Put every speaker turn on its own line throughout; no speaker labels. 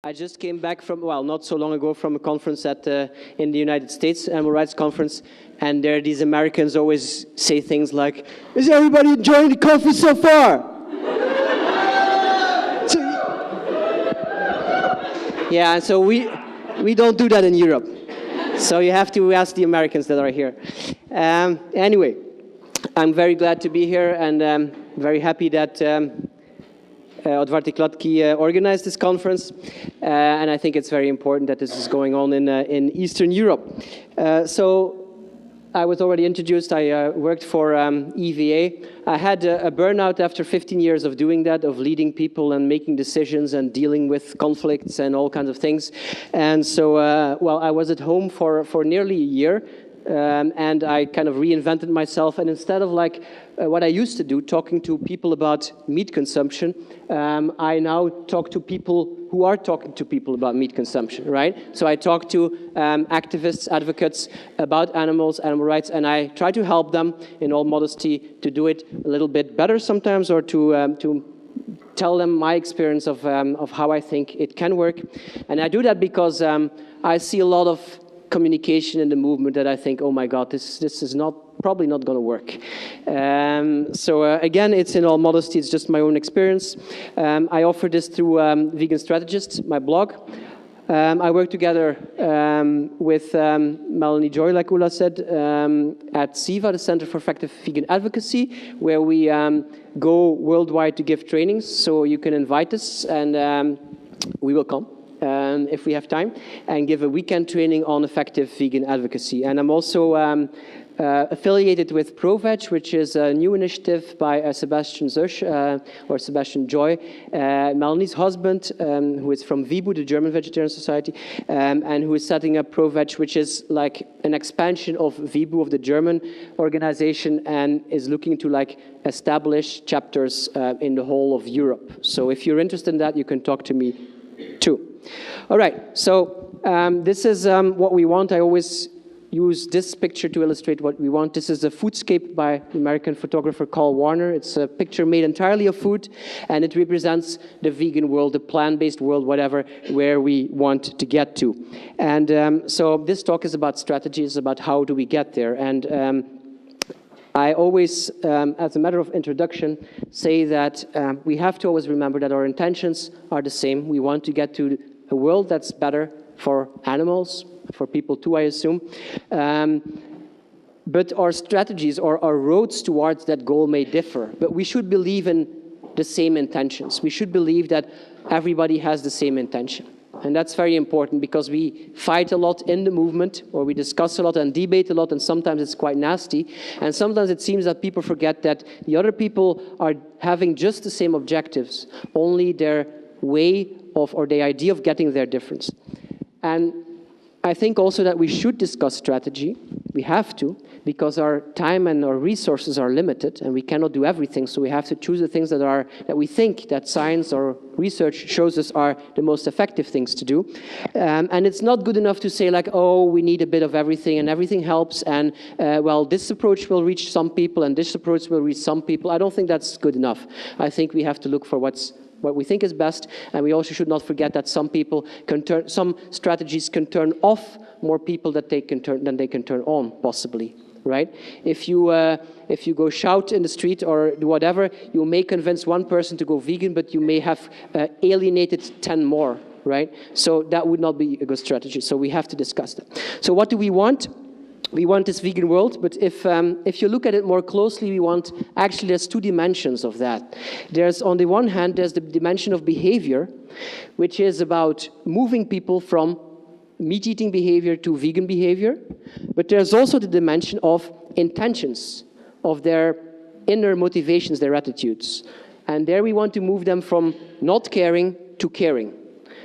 I just came back from, well, not so long ago, from a conference in the United States, Animal Rights Conference, and there these Americans always say things like, "Is everybody enjoying the conference so far?" Yeah, so we don't do that in Europe. So you have to ask the Americans that are here. Anyway, I'm very glad to be here, and very happy that Overweight organized this conference, and I think it's very important that this is going on in Eastern Europe. So I was already introduced. I worked for EVA. I had a burnout after 15 years of doing that, of leading people and making decisions and dealing with conflicts and all kinds of things. And so, well, I was at home for nearly a year. And I kind of reinvented myself, and instead of like what I used to do, talking to people about meat consumption, I now talk to people who are talking to people about meat consumption, right? So I talk to activists, advocates about animals, animal rights, and I try to help them, in all modesty, to do it a little bit better sometimes, or to tell them my experience of how I think it can work. And I do that because I see a lot of communication in the movement that I think, oh my God, this is probably not going to work. So again, it's in all modesty, it's just my own experience. I offer this through Vegan Strategist, my blog. I work together with Melanie Joy, like Ulla said, at CEVA, the Center for Effective Vegan Advocacy, where we go worldwide to give trainings. So you can invite us, and we will come. If we have time, and give a weekend training on effective vegan advocacy. And I'm also affiliated with ProVeg, which is a new initiative by Sebastian Zösch, or Sebastian Joy, Melanie's husband, who is from VIBU, the German Vegetarian Society, and who is setting up ProVeg, which is like an expansion of VIBU, of the German organization, and is looking to like establish chapters in the whole of Europe. So if you're interested in that, you can talk to me too. All right, so this is what we want. I always use this picture to illustrate what we want. This is a foodscape by the American photographer Carl Warner. It's a picture made entirely of food, and it represents the vegan world, the plant-based world, whatever, where we want to get to. And so this talk is about strategies, about how do we get there. And I always, as a matter of introduction, say that we have to always remember that our intentions are the same. We want to get to a world that's better for animals, for people too, I assume. But our strategies or our roads towards that goal may differ. But we should believe in the same intentions. We should believe that everybody has the same intention. And that's very important, because we fight a lot in the movement, or we discuss a lot and debate a lot, and sometimes it's quite nasty. And sometimes it seems that people forget that the other people are having just the same objectives, only their way of, or the idea of getting there different. And I think also that we should discuss strategy. We have to, because our time and our resources are limited, and we cannot do everything. So we have to choose the things that we think that science or research shows us are the most effective things to do. And it's not good enough to say like, oh, we need a bit of everything and everything helps, and well, this approach will reach some people and this approach will reach some people. I don't think that's good enough. I think we have to look for what we think is best, and we also should not forget that some strategies can turn off more people than they can turn on, possibly, right? If you go shout in the street or do whatever, you may convince one person to go vegan, but you may have alienated 10 more, right? So that would not be a good strategy. So we have to discuss that. So what do we want? We want this vegan world, but if you look at it more closely, we want, actually there's two dimensions of that. There's, on the one hand, there's the dimension of behavior, which is about moving people from meat-eating behavior to vegan behavior, but there's also the dimension of intentions, of their inner motivations, their attitudes. And there we want to move them from not caring to caring.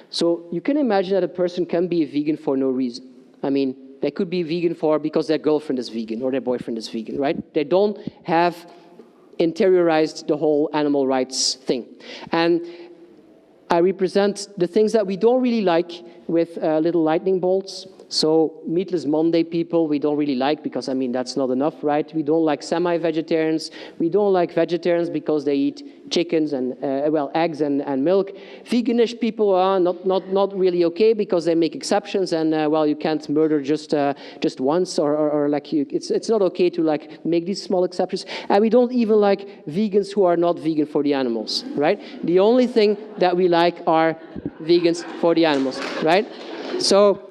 So you can imagine that a person can be a vegan for no reason. I mean, they could be vegan because their girlfriend is vegan or their boyfriend is vegan, right? They don't have interiorized the whole animal rights thing. And I represent the things that we don't really like with little lightning bolts. So meatless Monday people, we don't really like because, I mean, that's not enough, right? We don't like semi-vegetarians. We don't like vegetarians because they eat chickens and, eggs and milk. Veganish people are not really okay because they make exceptions and, you can't murder just once or like it's not okay to like make these small exceptions. And we don't even like vegans who are not vegan for the animals, right? The only thing that we like are vegans for the animals, right? So,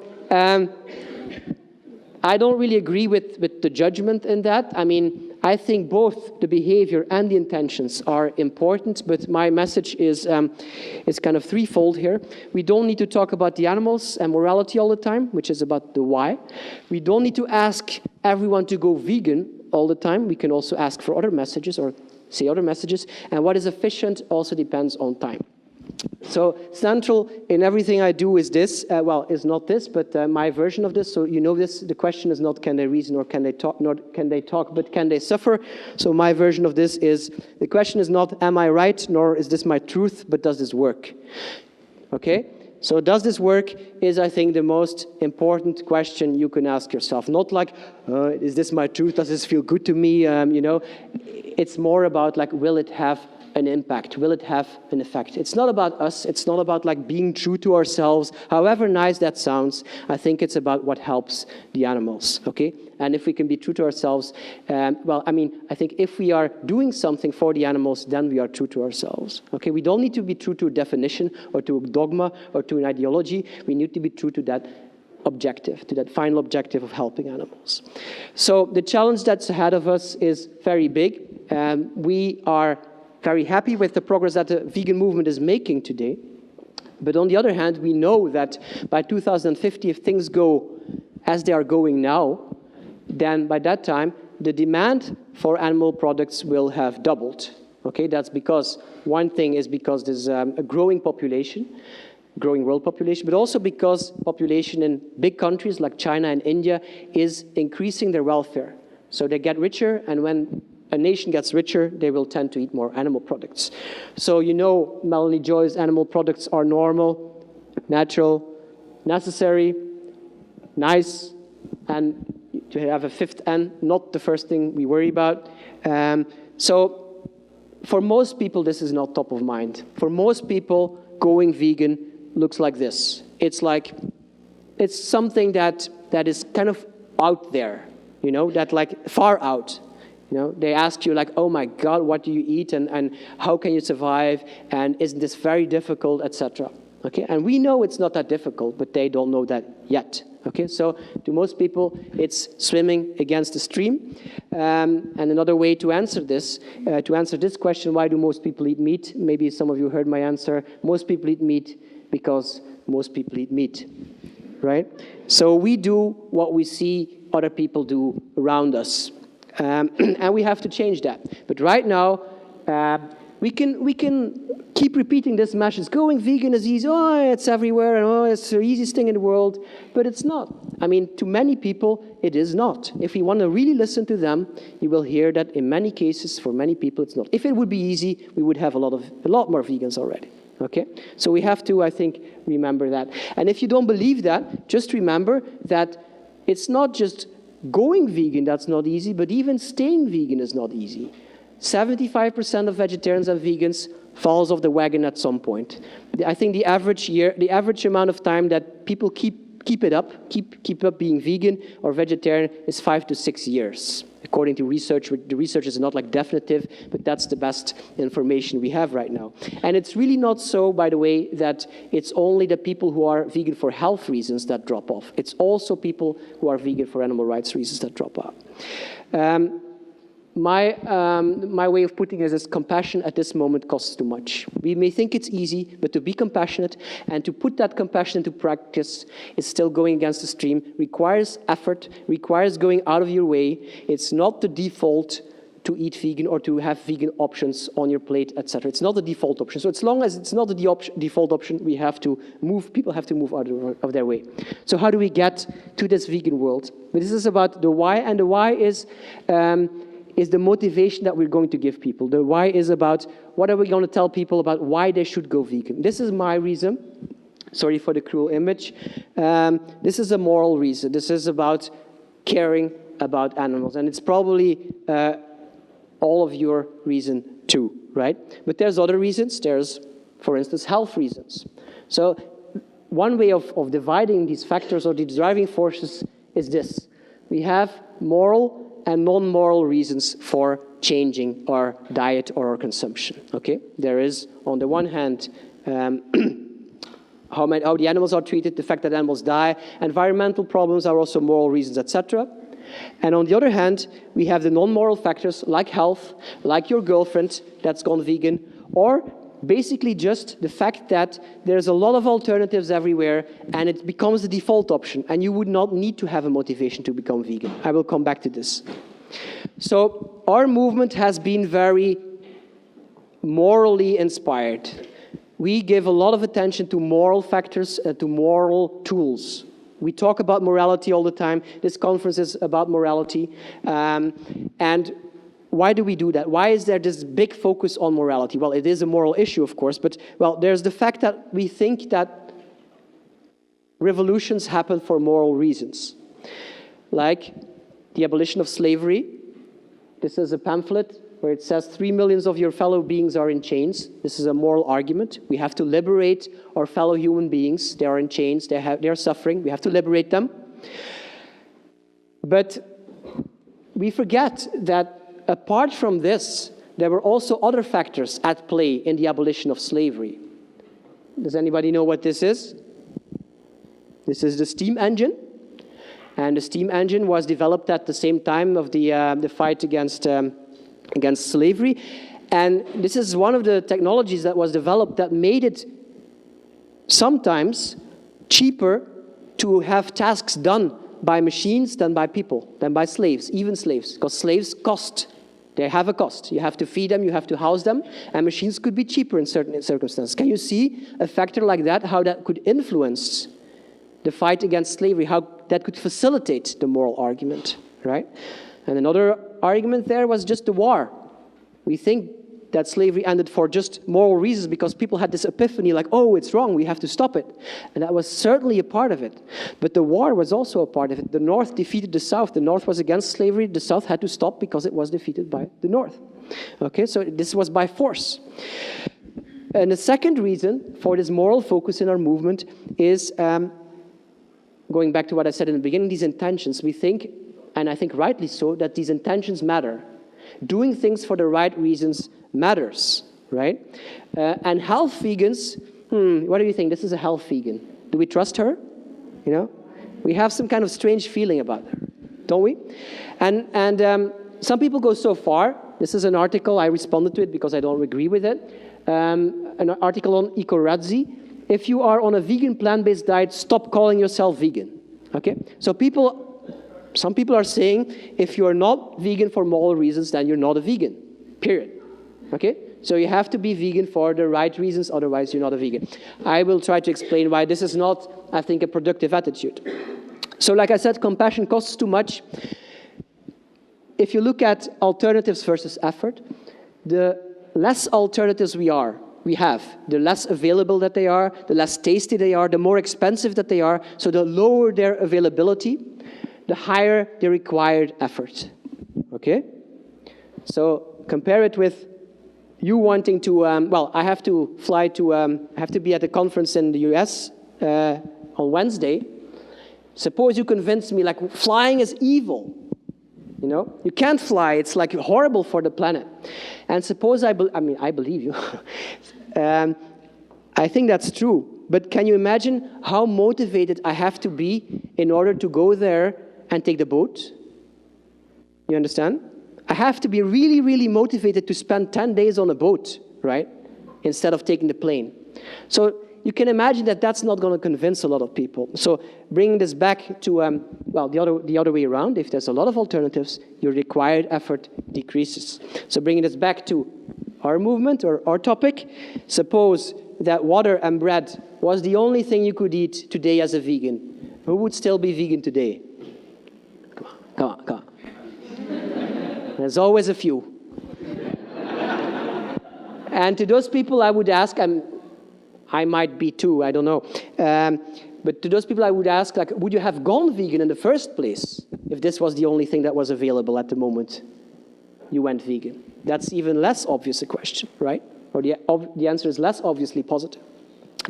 I don't really agree with the judgment in that. I mean, I think both the behavior and the intentions are important, but my message is kind of threefold here. We don't need to talk about the animals and morality all the time, which is about the why. We don't need to ask everyone to go vegan all the time. We can also ask for other messages or say other messages. And what is efficient also depends on time. So central in everything I do is this, is not this, but my version of this. So you know this, the question is not can they reason or can they talk, not can they talk, but can they suffer? So my version of this is, the question is not am I right, nor is this my truth, but does this work? Okay? So does this work is, I think, the most important question you can ask yourself. Not like, is this my truth? Does this feel good to me? It's more about like, will it have an impact? Will it have an effect? It's not about us. It's not about like being true to ourselves. However nice that sounds, I think it's about what helps the animals, okay? And if we can be true to ourselves, I think if we are doing something for the animals, then we are true to ourselves, okay? We don't need to be true to a definition or to a dogma or to an ideology. We need to be true to that objective, to that final objective of helping animals. So the challenge that's ahead of us is very big. We are very happy with the progress that the vegan movement is making today. But on the other hand, we know that by 2050, if things go as they are going now, then by that time, the demand for animal products will have doubled. Okay, that's because one thing is because there's a growing population, growing world population, but also because population in big countries like China and India is increasing their welfare. So they get richer, and when a nation gets richer, they will tend to eat more animal products. So you know Melanie Joy's animal products are normal, natural, necessary, nice, and to have a fifth N, not the first thing we worry about. So for most people, this is not top of mind. For most people, going vegan looks like this. It's like, it's something that is kind of out there, you know, that like far out. You know, they ask you like, oh my God, what do you eat and how can you survive? And isn't this very difficult, etc. Okay, and we know it's not that difficult, but they don't know that yet. Okay, so to most people, it's swimming against the stream. And another way to answer this question, why do most people eat meat? Maybe some of you heard my answer. Most people eat meat because most people eat meat, right? So we do what we see other people do around us. And we have to change that. But right now, we can keep repeating this message. Going vegan is easy. Oh, it's everywhere, and oh, it's the easiest thing in the world. But it's not. I mean, to many people, it is not. If we want to really listen to them, you will hear that in many cases, for many people, it's not. If it would be easy, we would have a lot more vegans already. Okay? So we have to, I think, remember that. And if you don't believe that, just remember that it's not just going vegan that's not easy, but even staying vegan is not easy. 75% of vegetarians and vegans falls off the wagon at some point. I think the average amount of time that people keep up being vegan or vegetarian is 5 to 6 years. According to research, the research is not like definitive, but that's the best information we have right now. And it's really not so, by the way, that it's only the people who are vegan for health reasons that drop off. It's also people who are vegan for animal rights reasons that drop off. My way of putting it is compassion at this moment costs too much. We may think it's easy, but to be compassionate and to put that compassion into practice is still going against the stream, requires effort, requires going out of your way. It's not the default to eat vegan or to have vegan options on your plate, etc. It's not the default option. So as long as it's not the default option, people have to move out of their way. So how do we get to this vegan world? But this is about the why, and the why is the motivation that we're going to give people. The why is about what are we going to tell people about why they should go vegan. This is my reason. Sorry for the cruel image. This is a moral reason. This is about caring about animals. And it's probably all of your reason too, right? But there's other reasons. There's, for instance, health reasons. So one way of dividing these factors or these driving forces is this. We have moral and non-moral reasons for changing our diet or our consumption, okay? There is, on the one hand, how the animals are treated, the fact that animals die, environmental problems are also moral reasons, etc. And on the other hand, we have the non-moral factors like health, like your girlfriend that's gone vegan, or basically just the fact that there's a lot of alternatives everywhere and it becomes the default option and you would not need to have a motivation to become vegan. I will come back to this. So our movement has been very morally inspired. We give a lot of attention to moral factors, to moral tools. We talk about morality all the time. This conference is about morality. And why do we do that? Why is there this big focus on morality? Well, it is a moral issue, of course, but well, there's the fact that we think that revolutions happen for moral reasons. Like the abolition of slavery. This is a pamphlet where it says 3 million of your fellow beings are in chains. This is a moral argument. We have to liberate our fellow human beings. They are in chains. They are suffering. We have to liberate them. But we forget that apart from this, there were also other factors at play in the abolition of slavery. Does anybody know what this is? This is the steam engine. And the steam engine was developed at the same time of the fight against slavery. And this is one of the technologies that was developed that made it sometimes cheaper to have tasks done by machines than by people, than by slaves, even slaves, because slaves cost. They have a cost. You have to feed them, you have to house them, and machines could be cheaper in certain circumstances. Can you see a factor like that, how that could influence the fight against slavery, how that could facilitate the moral argument, right? And another argument there was just the war. We think that slavery ended for just moral reasons because people had this epiphany like, oh, it's wrong, we have to stop it. And that was certainly a part of it. But the war was also a part of it. The North defeated the South. The North was against slavery. The South had to stop because it was defeated by the North. Okay, so this was by force. And the second reason for this moral focus in our movement is, going back to what I said in the beginning, these intentions. We think, and I think rightly so, that these intentions matter. Doing things for the right reasons matters, right? And health vegans, what do you think? This is a health vegan. Do we trust her? You know? We have some kind of strange feeling about her, don't we? And some people go so far. This is an article, I responded to it because I don't agree with it. An article on Ecorazzi. If you are on a vegan plant-based diet, stop calling yourself vegan. Okay? So some people are saying, if you are not vegan for moral reasons, then you're not a vegan, period. Okay? So you have to be vegan for the right reasons, otherwise you're not a vegan. I will try to explain why this is not, I think, a productive attitude. So like I said, compassion costs too much. If you look at alternatives versus effort, the less alternatives we have, the less available that they are, the less tasty they are, the more expensive that they are, so the lower their availability, the higher the required effort, okay? So compare it with you wanting to, well, I have to fly to, I have to be at a conference in the US on Wednesday. Suppose you convince me, like, flying is evil. You know, you can't fly. It's like horrible for the planet. And suppose I believe you. I think that's true. But can you imagine how motivated I have to be in order to go there and take the boat? You understand? I have to be really, really motivated to spend 10 days on a boat, right? Instead of taking the plane. So you can imagine that that's not going to convince a lot of people. So bringing this back to, well, the other way around, if there's a lot of alternatives, your required effort decreases. So bringing this back to our movement or our topic, suppose that water and bread was the only thing you could eat today as a vegan. Who would still be vegan today? Come on. There's always a few. And to those people I would ask, I might be too, I don't know. But to those people I would ask, like, would you have gone vegan in the first place if this was the only thing that was available at the moment you went vegan? That's even less obvious a question, right? Or the answer is less obviously positive.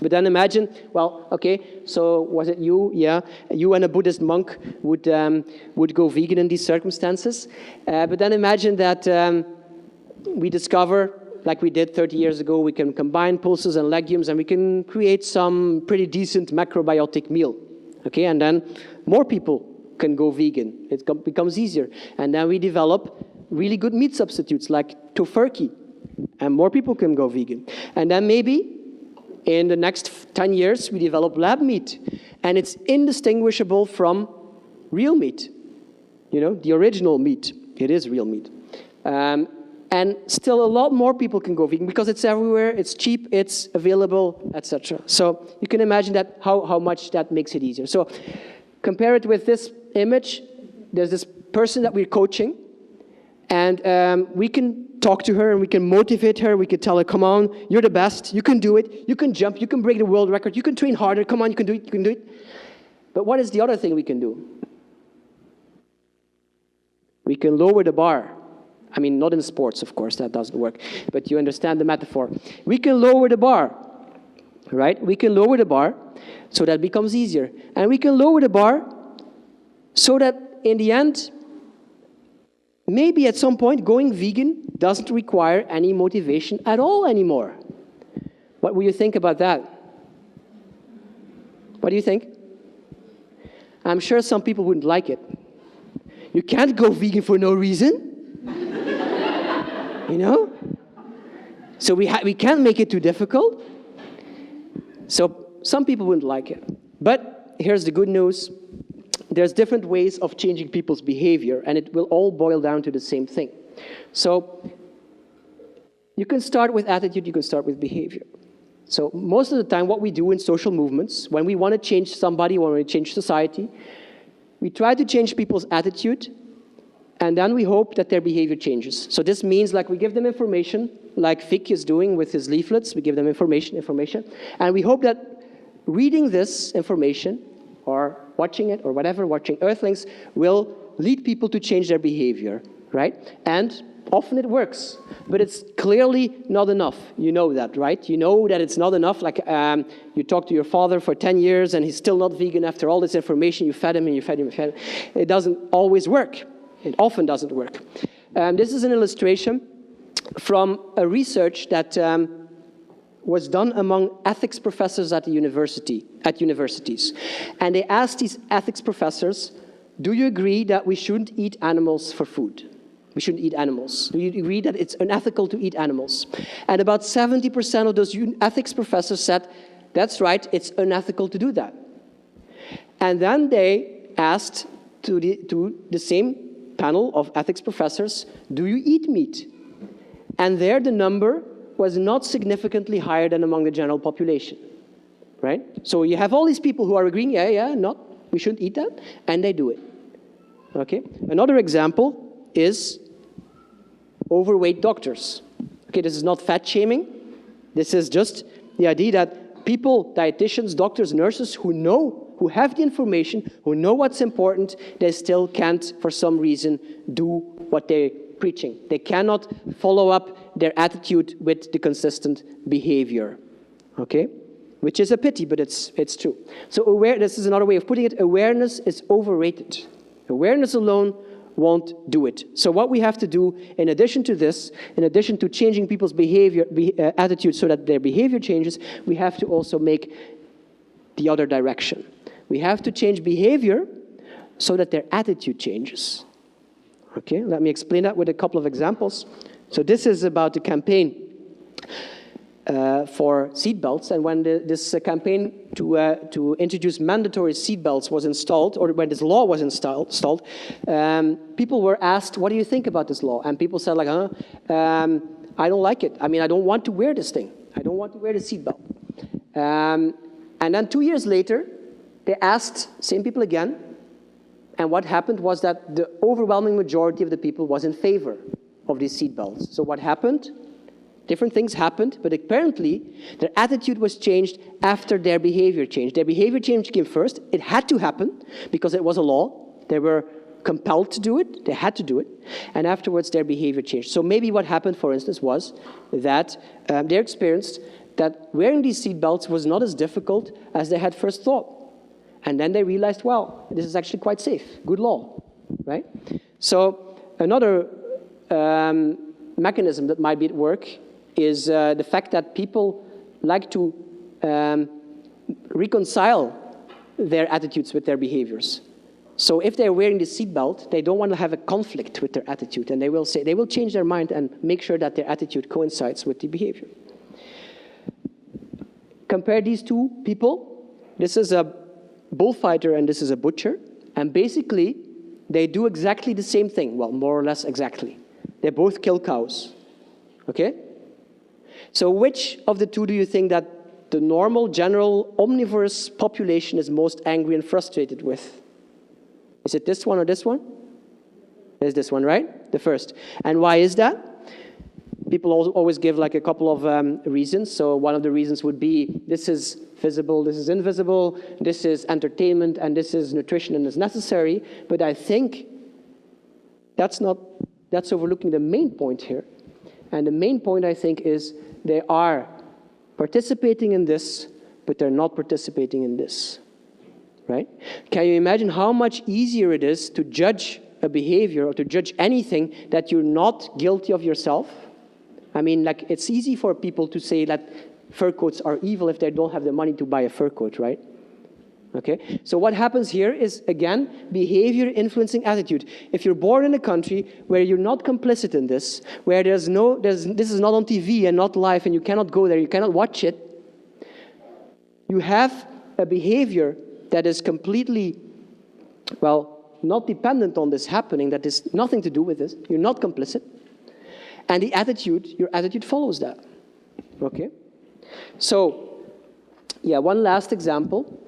But then imagine, well, okay, so was it you? Yeah, you and a Buddhist monk would go vegan in these circumstances. But then imagine that we discover, like we did 30 years ago, we can combine pulses and legumes and we can create some pretty decent macrobiotic meal. Okay, and then more people can go vegan. It becomes easier. And then we develop really good meat substitutes like tofurkey, and more people can go vegan. And then maybe in the next 10 years, we develop lab meat, and it's indistinguishable from real meat. You know, the original meat. It is real meat. And still a lot more people can go vegan because it's everywhere, it's cheap, it's available, etc. So you can imagine that how much that makes it easier. So compare it with this image. There's this person that we're coaching, and we can talk to her and we can motivate her. We can tell her, come on, you're the best, you can do it, you can jump, you can break the world record, you can train harder, come on, you can do it, you can do it. But what is the other thing we can do? We can lower the bar. I mean, not in sports, of course, that doesn't work, but you understand the metaphor. We can lower the bar, right? We can lower the bar so that it becomes easier. And we can lower the bar so that in the end, maybe at some point, going vegan doesn't require any motivation at all anymore. What will you think about that? What do you think? I'm sure some people wouldn't like it. You can't go vegan for no reason. You know? So we can't make it too difficult. So some people wouldn't like it. But here's the good news. There's different ways of changing people's behavior, and it will all boil down to the same thing. So you can start with attitude, you can start with behavior. So most of the time, what we do in social movements, when we want to change somebody, when we change society, we try to change people's attitude, and then we hope that their behavior changes. So this means, like, we give them information, like Vic is doing with his leaflets. We give them information, and we hope that reading this information, or watching it, or whatever, watching Earthlings, will lead people to change their behavior, right? And often it works, but it's clearly not enough. You know that, right? You know that it's not enough. Like, you talk to your father for 10 years, and he's still not vegan after all this information. You fed him, and you fed him, and you fed him. It doesn't always work. It often doesn't work. This is an illustration from a research that was done among ethics professors at universities. And they asked these ethics professors, do you agree that we shouldn't eat animals for food? We shouldn't eat animals. Do you agree that it's unethical to eat animals? And about 70% of those ethics professors said, that's right, it's unethical to do that. And then they asked to the same panel of ethics professors, do you eat meat? And there the number was not significantly higher than among the general population, right? So you have all these people who are agreeing, we shouldn't eat that, and they do it, okay? Another example is overweight doctors. Okay, this is not fat shaming. This is just the idea that people, dietitians, doctors, nurses who have the information, who know what's important, they still can't, for some reason, do what they're preaching. They cannot follow up their attitude with the consistent behavior, okay? Which is a pity, but it's true. So this is another way of putting it. Awareness is overrated. Awareness alone won't do it. So what we have to do, in addition to this, in addition to changing people's behavior, attitude so that their behavior changes, we have to also make the other direction. We have to change behavior so that their attitude changes. Okay, let me explain that with a couple of examples. So this is about the campaign for seatbelts, and when this campaign to introduce mandatory seatbelts was installed, or when this law was installed, people were asked, what do you think about this law? And people said, like, I don't like it. I mean, I don't want to wear this thing. I don't want to wear the seatbelt. And then 2 years later, they asked same people again, and what happened was that the overwhelming majority of the people was in favor of these seatbelts. So what happened? Different things happened, but apparently their attitude was changed after their behavior changed. Their behavior change came first. It had to happen because it was a law. They were compelled to do it. They had to do it. And afterwards, their behavior changed. So maybe what happened, for instance, was that they experienced that wearing these seatbelts was not as difficult as they had first thought. And then they realized, well, this is actually quite safe. Good law, right? So another mechanism that might be at work is the fact that people like to reconcile their attitudes with their behaviors. So if they're wearing the seatbelt, they don't want to have a conflict with their attitude, and they will change their mind and make sure that their attitude coincides with the behavior. Compare these two people. This is a bullfighter and this is a butcher, and basically they do exactly the same thing. Well, more or less exactly. They both kill cows. Okay? So which of the two do you think that the normal, general, omnivorous population is most angry and frustrated with? Is it this one or this one? It's this one, right? The first. And why is that? People always give like a couple of reasons. So one of the reasons would be this is visible, this is invisible, this is entertainment, and this is nutrition and is necessary. But I think that's overlooking the main point here. And the main point, I think, is they are participating in this, but they're not participating in this. Right? Can you imagine how much easier it is to judge a behavior or to judge anything that you're not guilty of yourself? I mean, like, it's easy for people to say that fur coats are evil if they don't have the money to buy a fur coat, right? Okay? So what happens here is, again, behavior influencing attitude. If you're born in a country where you're not complicit in this, where this is not on TV and not live and you cannot go there, you cannot watch it, you have a behavior that is completely, well, not dependent on this happening, that has nothing to do with this. You're not complicit. And the attitude, your attitude follows that. Okay? So, yeah, one last example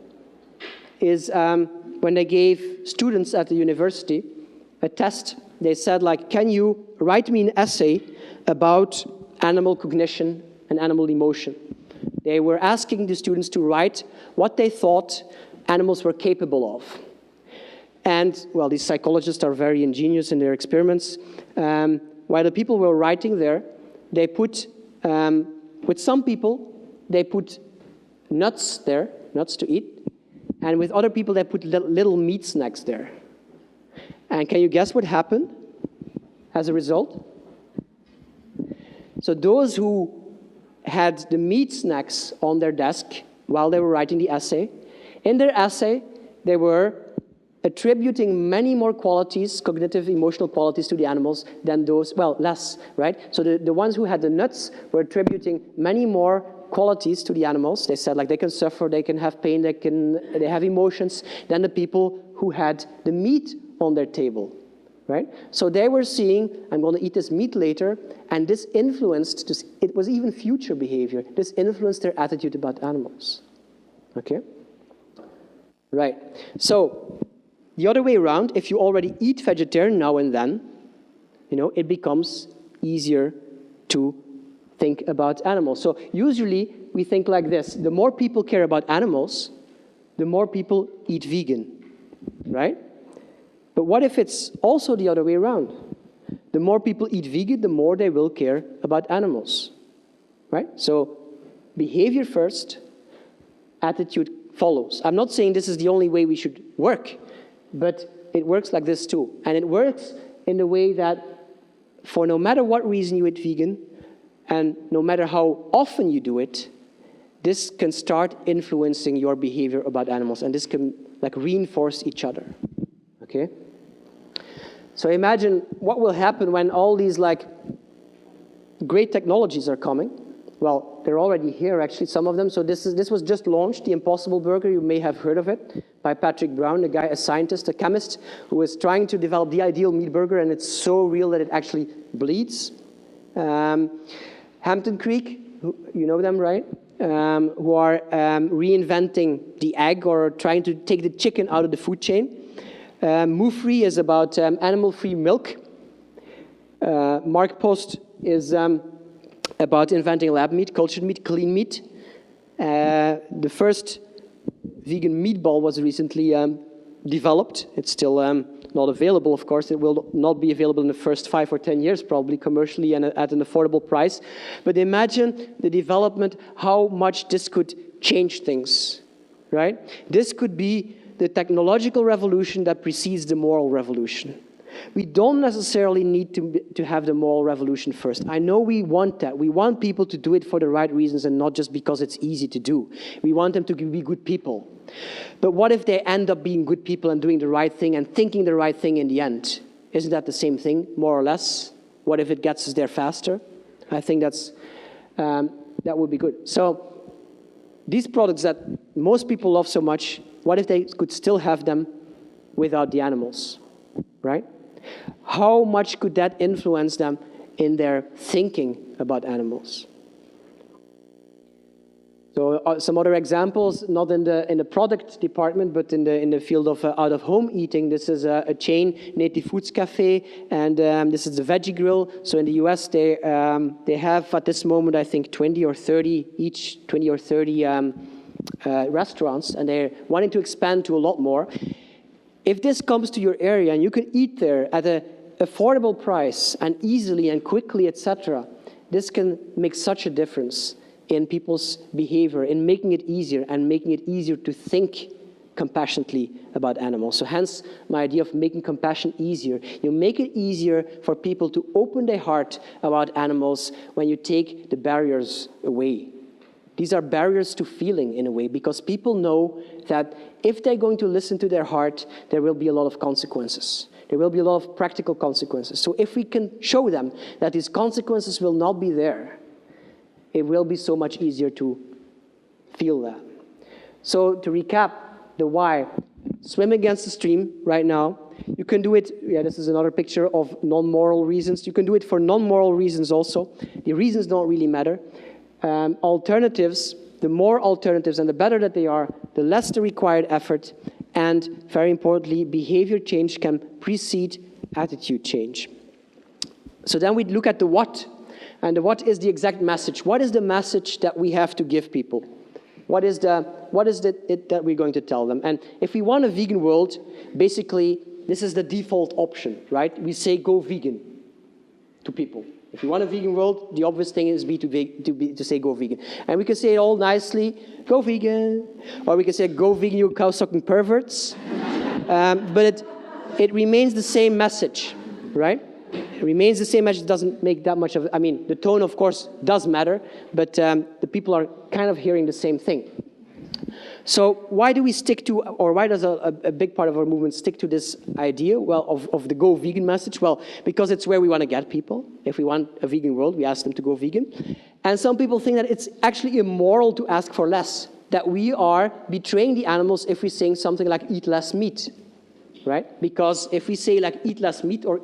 is when they gave students at the university a test. They said, like, can you write me an essay about animal cognition and animal emotion? They were asking the students to write what they thought animals were capable of. And, well, these psychologists are very ingenious in their experiments. While the people were writing there, they put, with some people, they put nuts there, nuts to eat. And with other people, they put little meat snacks there. And can you guess what happened as a result? So those who had the meat snacks on their desk while they were writing the essay, in their essay, they were attributing many more qualities, cognitive, emotional qualities to the animals than those, well, less, right? So the ones who had the nuts were attributing many more qualities to the animals. They said, like, they can suffer, they can have pain, they have emotions, than the people who had the meat on their table, right? So they were seeing, I'm going to eat this meat later, and this influenced, it was even future behavior. This influenced their attitude about animals, okay? Right, so the other way around, if you already eat vegetarian now and then, you know, it becomes easier to think about animals. So usually we think like this: the more people care about animals, the more people eat vegan, right? But what if it's also the other way around? The more people eat vegan, the more they will care about animals, right? So behavior first, attitude follows. I'm not saying this is the only way we should work, but it works like this too. And it works in the way that for no matter what reason you eat vegan, and no matter how often you do it, this can start influencing your behavior about animals, and this can like reinforce each other, okay? So imagine what will happen when all these like great technologies are coming. Well, they're already here, actually, some of them. So this was just launched, the Impossible Burger. You may have heard of it, by Patrick Brown, a guy, a scientist, a chemist, who was trying to develop the ideal meat burger, and it's so real that it actually bleeds. Hampton Creek, you know them, right? Who are reinventing the egg or trying to take the chicken out of the food chain. Moo-free is about animal-free milk. Mark Post is about inventing lab meat, cultured meat, clean meat. The first vegan meatball was recently developed. It's still not available, of course. It will not be available in the first 5 or 10 years, probably commercially and at an affordable price. But imagine the development, how much this could change things, right? This could be the technological revolution that precedes the moral revolution. We don't necessarily need to have the moral revolution first. I know we want that. We want people to do it for the right reasons and not just because it's easy to do. We want them to be good people. But what if they end up being good people and doing the right thing and thinking the right thing in the end? Isn't that the same thing, more or less? What if it gets us there faster? I think that would be good. So these products that most people love so much, what if they could still have them without the animals, right? How much could that influence them in their thinking about animals? So some other examples, not in the product department, but in the field of out-of-home eating. This is a chain, Native Foods Cafe, and this is the Veggie Grill. So in the US, they have at this moment, I think, 20 or 30 restaurants, and they're wanting to expand to a lot more. If this comes to your area and you can eat there at an affordable price and easily and quickly, etc., this can make such a difference in people's behavior, in making it easier and making it easier to think compassionately about animals. So hence my idea of making compassion easier. You make it easier for people to open their heart about animals when you take the barriers away. These are barriers to feeling in a way, because people know that if they're going to listen to their heart, there will be a lot of consequences. There will be a lot of practical consequences. So if we can show them that these consequences will not be there, it will be so much easier to feel that. So to recap the why, swim against the stream right now. You can do it, this is another picture of non-moral reasons. You can do it for non-moral reasons also. The reasons don't really matter. Alternatives, the more alternatives and the better that they are, the less the required effort, and very importantly, behavior change can precede attitude change. So then we look at the what, and the what is the exact message. What is the message that we have to give people? What is it that we're going to tell them? And if we want a vegan world, basically, this is the default option, right? We say go vegan to people. If you want a vegan world, the obvious thing is to say go vegan. And we can say it all nicely, go vegan. Or we can say go vegan, you cow-sucking perverts. But it remains the same message, right? It remains the same message. It doesn't make that much of, I mean, the tone, of course, does matter, but the people are kind of hearing the same thing. So why do we stick to, or why does a big part of our movement stick to this idea, well, of the go vegan message? Well, because it's where we want to get people. If we want a vegan world, we ask them to go vegan. And some people think that it's actually immoral to ask for less, that we are betraying the animals if we're saying something like eat less meat, right? Because if we say like eat less meat or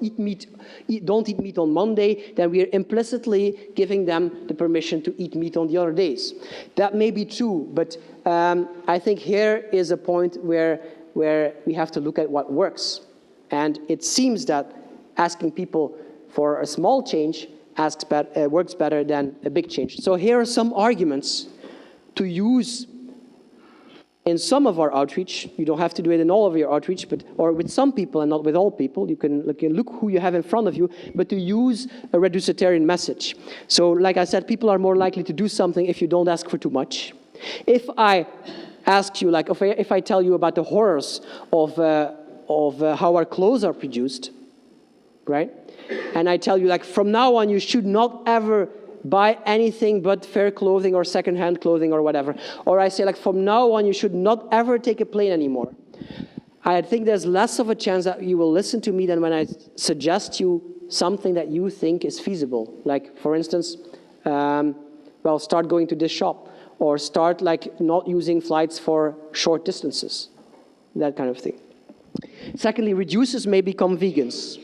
don't eat meat on Monday, then we are implicitly giving them the permission to eat meat on the other days. That may be true, but I think here is a point where we have to look at what works. And it seems that asking people for a small change works better than a big change. So here are some arguments to use in some of our outreach. You don't have to do it in all of your outreach, or with some people and not with all people. You can look who you have in front of you, but to use a reducitarian message. So like I said, people are more likely to do something if you don't ask for too much. If I ask you, like if I tell you about the horrors of how our clothes are produced, right? And I tell you, like, from now on, you should not ever buy anything but fair clothing or second-hand clothing or whatever. Or I say, like, from now on, you should not ever take a plane anymore. I think there's less of a chance that you will listen to me than when I suggest you something that you think is feasible. Like, for instance, well, start going to this shop, or start, like, not using flights for short distances, that kind of thing. Secondly, reducers may become vegans.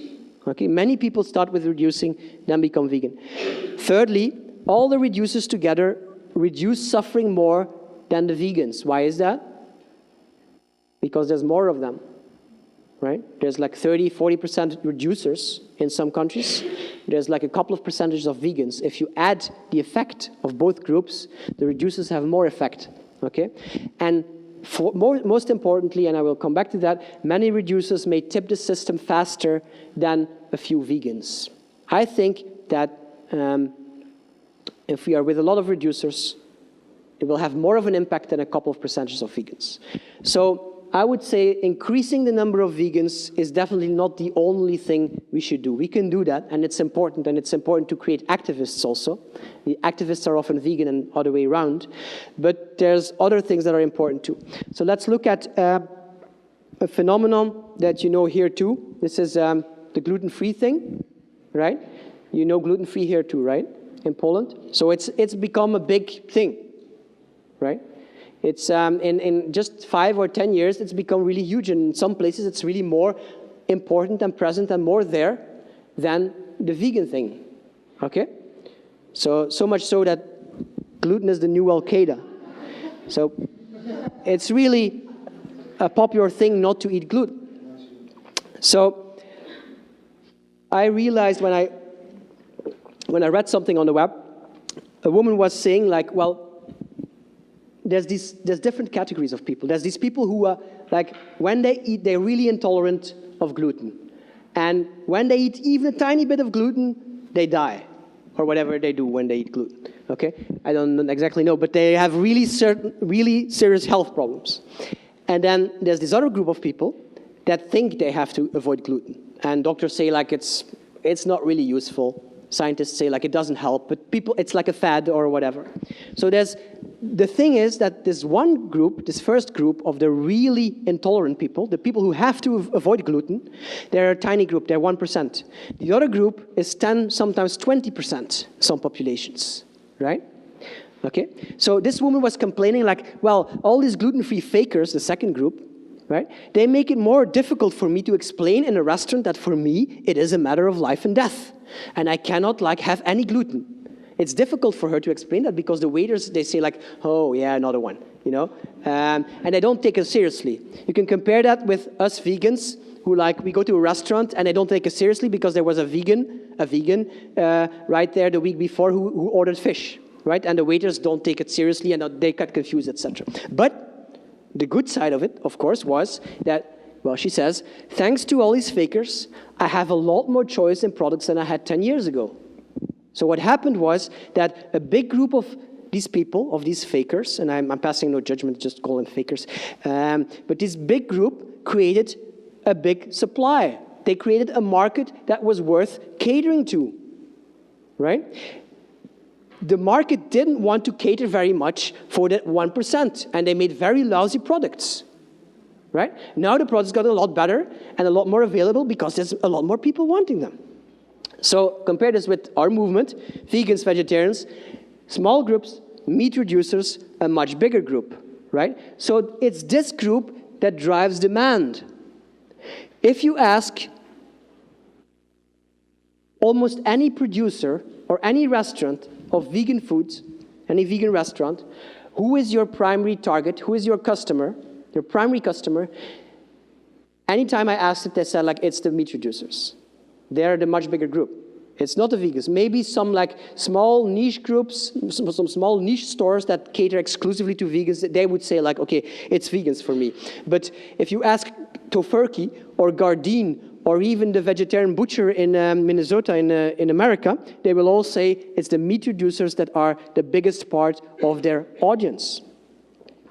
Okay, many people start with reducing, then become vegan. Thirdly, all the reducers together reduce suffering more than the vegans. Why is that? Because there's more of them, right? There's like 30, 40% reducers in some countries, there's like a couple of percentages of vegans. If you add the effect of both groups, the reducers have more effect, okay? And most importantly, and I will come back to that, many reducers may tip the system faster than a few vegans. I think that if we are with a lot of reducers, it will have more of an impact than a couple of percentages of vegans. So I would say increasing the number of vegans is definitely not the only thing we should do. We can do that, and it's important to create activists also. The activists are often vegan and other way around, but there's other things that are important too. So let's look at a phenomenon that you know here too. This is the gluten-free thing, right? You know gluten-free here too, right? In Poland. So it's become a big thing, right? It's in just 5 or 10 years, it's become really huge. And in some places, it's really more important and present and more there than the vegan thing, okay? So much so that gluten is the new Al-Qaeda. So it's really a popular thing not to eat gluten. So I realized when I read something on the web, a woman was saying like, well, there's different categories of people. There's these people who are, like, when they eat, they're really intolerant of gluten. And when they eat even a tiny bit of gluten, they die, or whatever they do when they eat gluten, okay? I don't exactly know, but they have really serious health problems. And then there's this other group of people that think they have to avoid gluten. And doctors say, like, it's not really useful. Scientists say, like, it doesn't help, but people, it's like a fad or whatever. So the thing is that this one group, this first group of the really intolerant people, the people who have to avoid gluten, they're a tiny group, they're 1%. The other group is 10, sometimes 20%, some populations, right? Okay, so this woman was complaining like, well, all these gluten-free fakers, the second group, right? They make it more difficult for me to explain in a restaurant that for me, it is a matter of life and death. And I cannot like have any gluten. It's difficult for her to explain that because the waiters, they say like, oh yeah, another one, you know? And they don't take it seriously. You can compare that with us vegans who like, we go to a restaurant and they don't take it seriously because there was a vegan right there the week before who ordered fish, right? And the waiters don't take it seriously and they get confused, etc. But the good side of it, of course, was that, well, she says, thanks to all these fakers, I have a lot more choice in products than I had 10 years ago. So what happened was that a big group of these people, of these fakers, and I'm passing no judgment, just call them fakers, but this big group created a big supply. They created a market that was worth catering to, right? The market didn't want to cater very much for that 1%, and they made very lousy products, right? Now the products got a lot better and a lot more available because there's a lot more people wanting them. So compare this with our movement, vegans, vegetarians, small groups, meat reducers, a much bigger group, right? So it's this group that drives demand. If you ask almost any producer or any restaurant of vegan foods, any vegan restaurant, who is your primary target, who is your customer, your primary customer, anytime I asked it, they said, like, it's the meat reducers. They're the much bigger group. It's not the vegans. Maybe some like small niche groups, some small niche stores that cater exclusively to vegans, they would say like, okay, it's vegans for me. But if you ask Tofurky or Gardein or even the vegetarian butcher in Minnesota in America, they will all say it's the meat reducers that are the biggest part of their audience.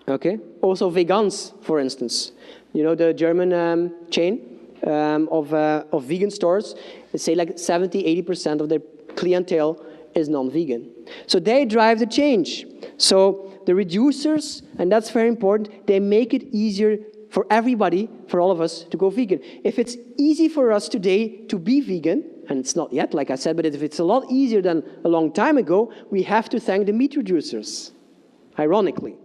Okay? Also vegans, for instance. You know the German chain? Of vegan stores, they say like 70–80% of their clientele is non-vegan. So they drive the change. So the reducers, and that's very important, they make it easier for everybody, for all of us, to go vegan. If it's easy for us today to be vegan, and it's not yet, like I said, but if it's a lot easier than a long time ago, we have to thank the meat reducers, ironically.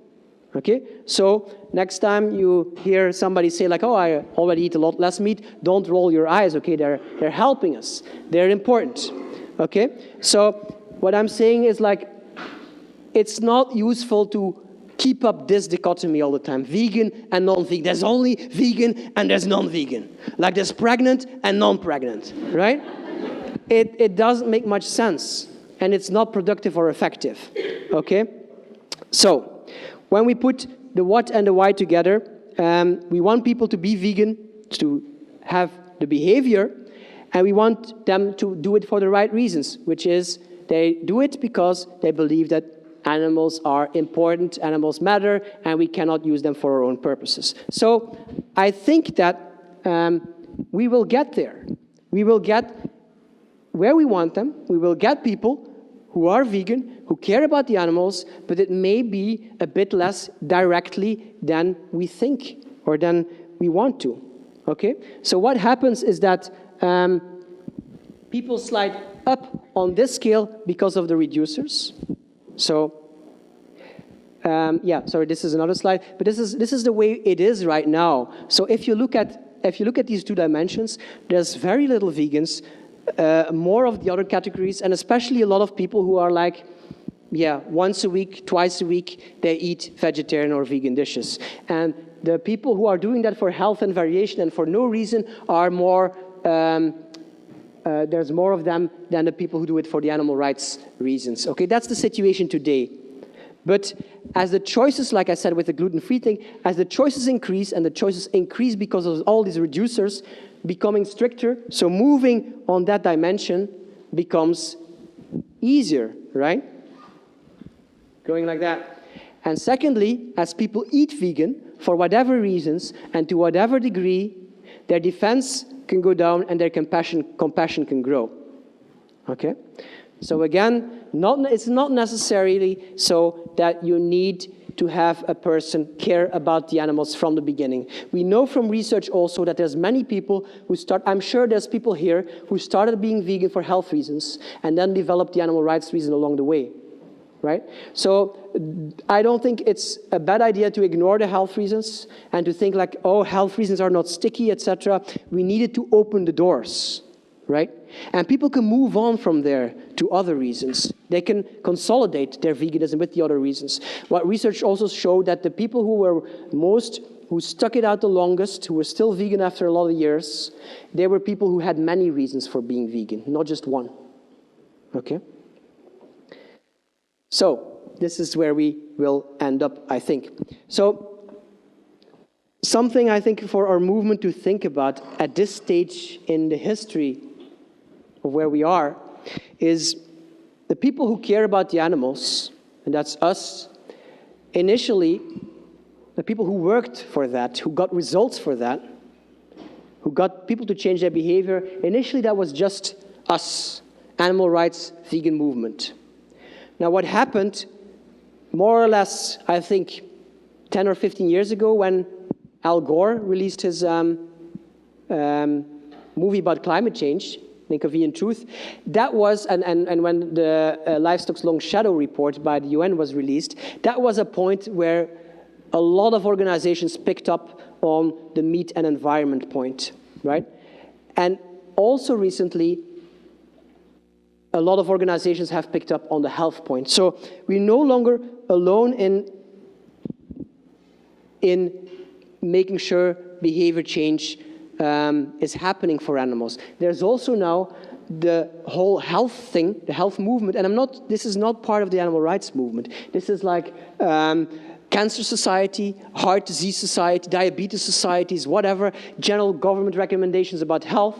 Okay, so next time you hear somebody say like, oh, I already eat a lot less meat, don't roll your eyes, okay? They're helping us. They're important, okay? So what I'm saying is like, it's not useful to keep up this dichotomy all the time, vegan and non-vegan. There's only vegan and there's non-vegan. Like there's pregnant and non-pregnant, right? it doesn't make much sense, and it's not productive or effective, okay? So, when we put the what and the why together, we want people to be vegan, to have the behavior, and we want them to do it for the right reasons, which is they do it because they believe that animals are important, animals matter, and we cannot use them for our own purposes. So I think that we will get there. We will get where we want them. We will get people who are vegan, who care about the animals, but it may be a bit less directly than we think or than we want to. Okay? So what happens is that people slide up on this scale because of the reducers. So, yeah, sorry, this is another slide, but this is the way it is right now. So if you look at these two dimensions, there's very little vegans, more of the other categories, and especially a lot of people who are like, yeah, once a week, twice a week, they eat vegetarian or vegan dishes. And the people who are doing that for health and variation and for no reason are more, there's more of them than the people who do it for the animal rights reasons. Okay, that's the situation today. But as the choices, like I said with the gluten-free thing, as the choices increase, and the choices increase because of all these reducers becoming stricter, so moving on that dimension becomes easier, right? Going like that. And secondly, as people eat vegan, for whatever reasons, and to whatever degree, their defense can go down and their compassion can grow. Okay? So again, it's not necessarily so that you need to have a person care about the animals from the beginning. We know from research also that there's many people who I'm sure there's people here who started being vegan for health reasons and then developed the animal rights reason along the way, right? So I don't think it's a bad idea to ignore the health reasons and to think like, oh, health reasons are not sticky, etc. We needed to open the doors, right? And people can move on from there to other reasons. They can consolidate their veganism with the other reasons. What research also showed that the people who stuck it out the longest, who were still vegan after a lot of years, they were people who had many reasons for being vegan, not just one. Okay? So, this is where we will end up, I think. So, something I think for our movement to think about at this stage in the history of where we are is the people who care about the animals, and that's us, initially, the people who worked for that, who got results for that, who got people to change their behavior, initially that was just us, animal rights, vegan movement. Now what happened, more or less, I think, 10 or 15 years ago when Al Gore released his movie about climate change, Think of Vegan Truth. That was, and when the Livestock's Long Shadow report by the UN was released, that was a point where a lot of organizations picked up on the meat and environment point, right? And also recently, a lot of organizations have picked up on the health point. So we're no longer alone in making sure behavior change is happening for animals. There's also now the whole health thing, the health movement, and this is not part of the animal rights movement. This is like Cancer Society, Heart Disease Society, Diabetes Societies, whatever, general government recommendations about health.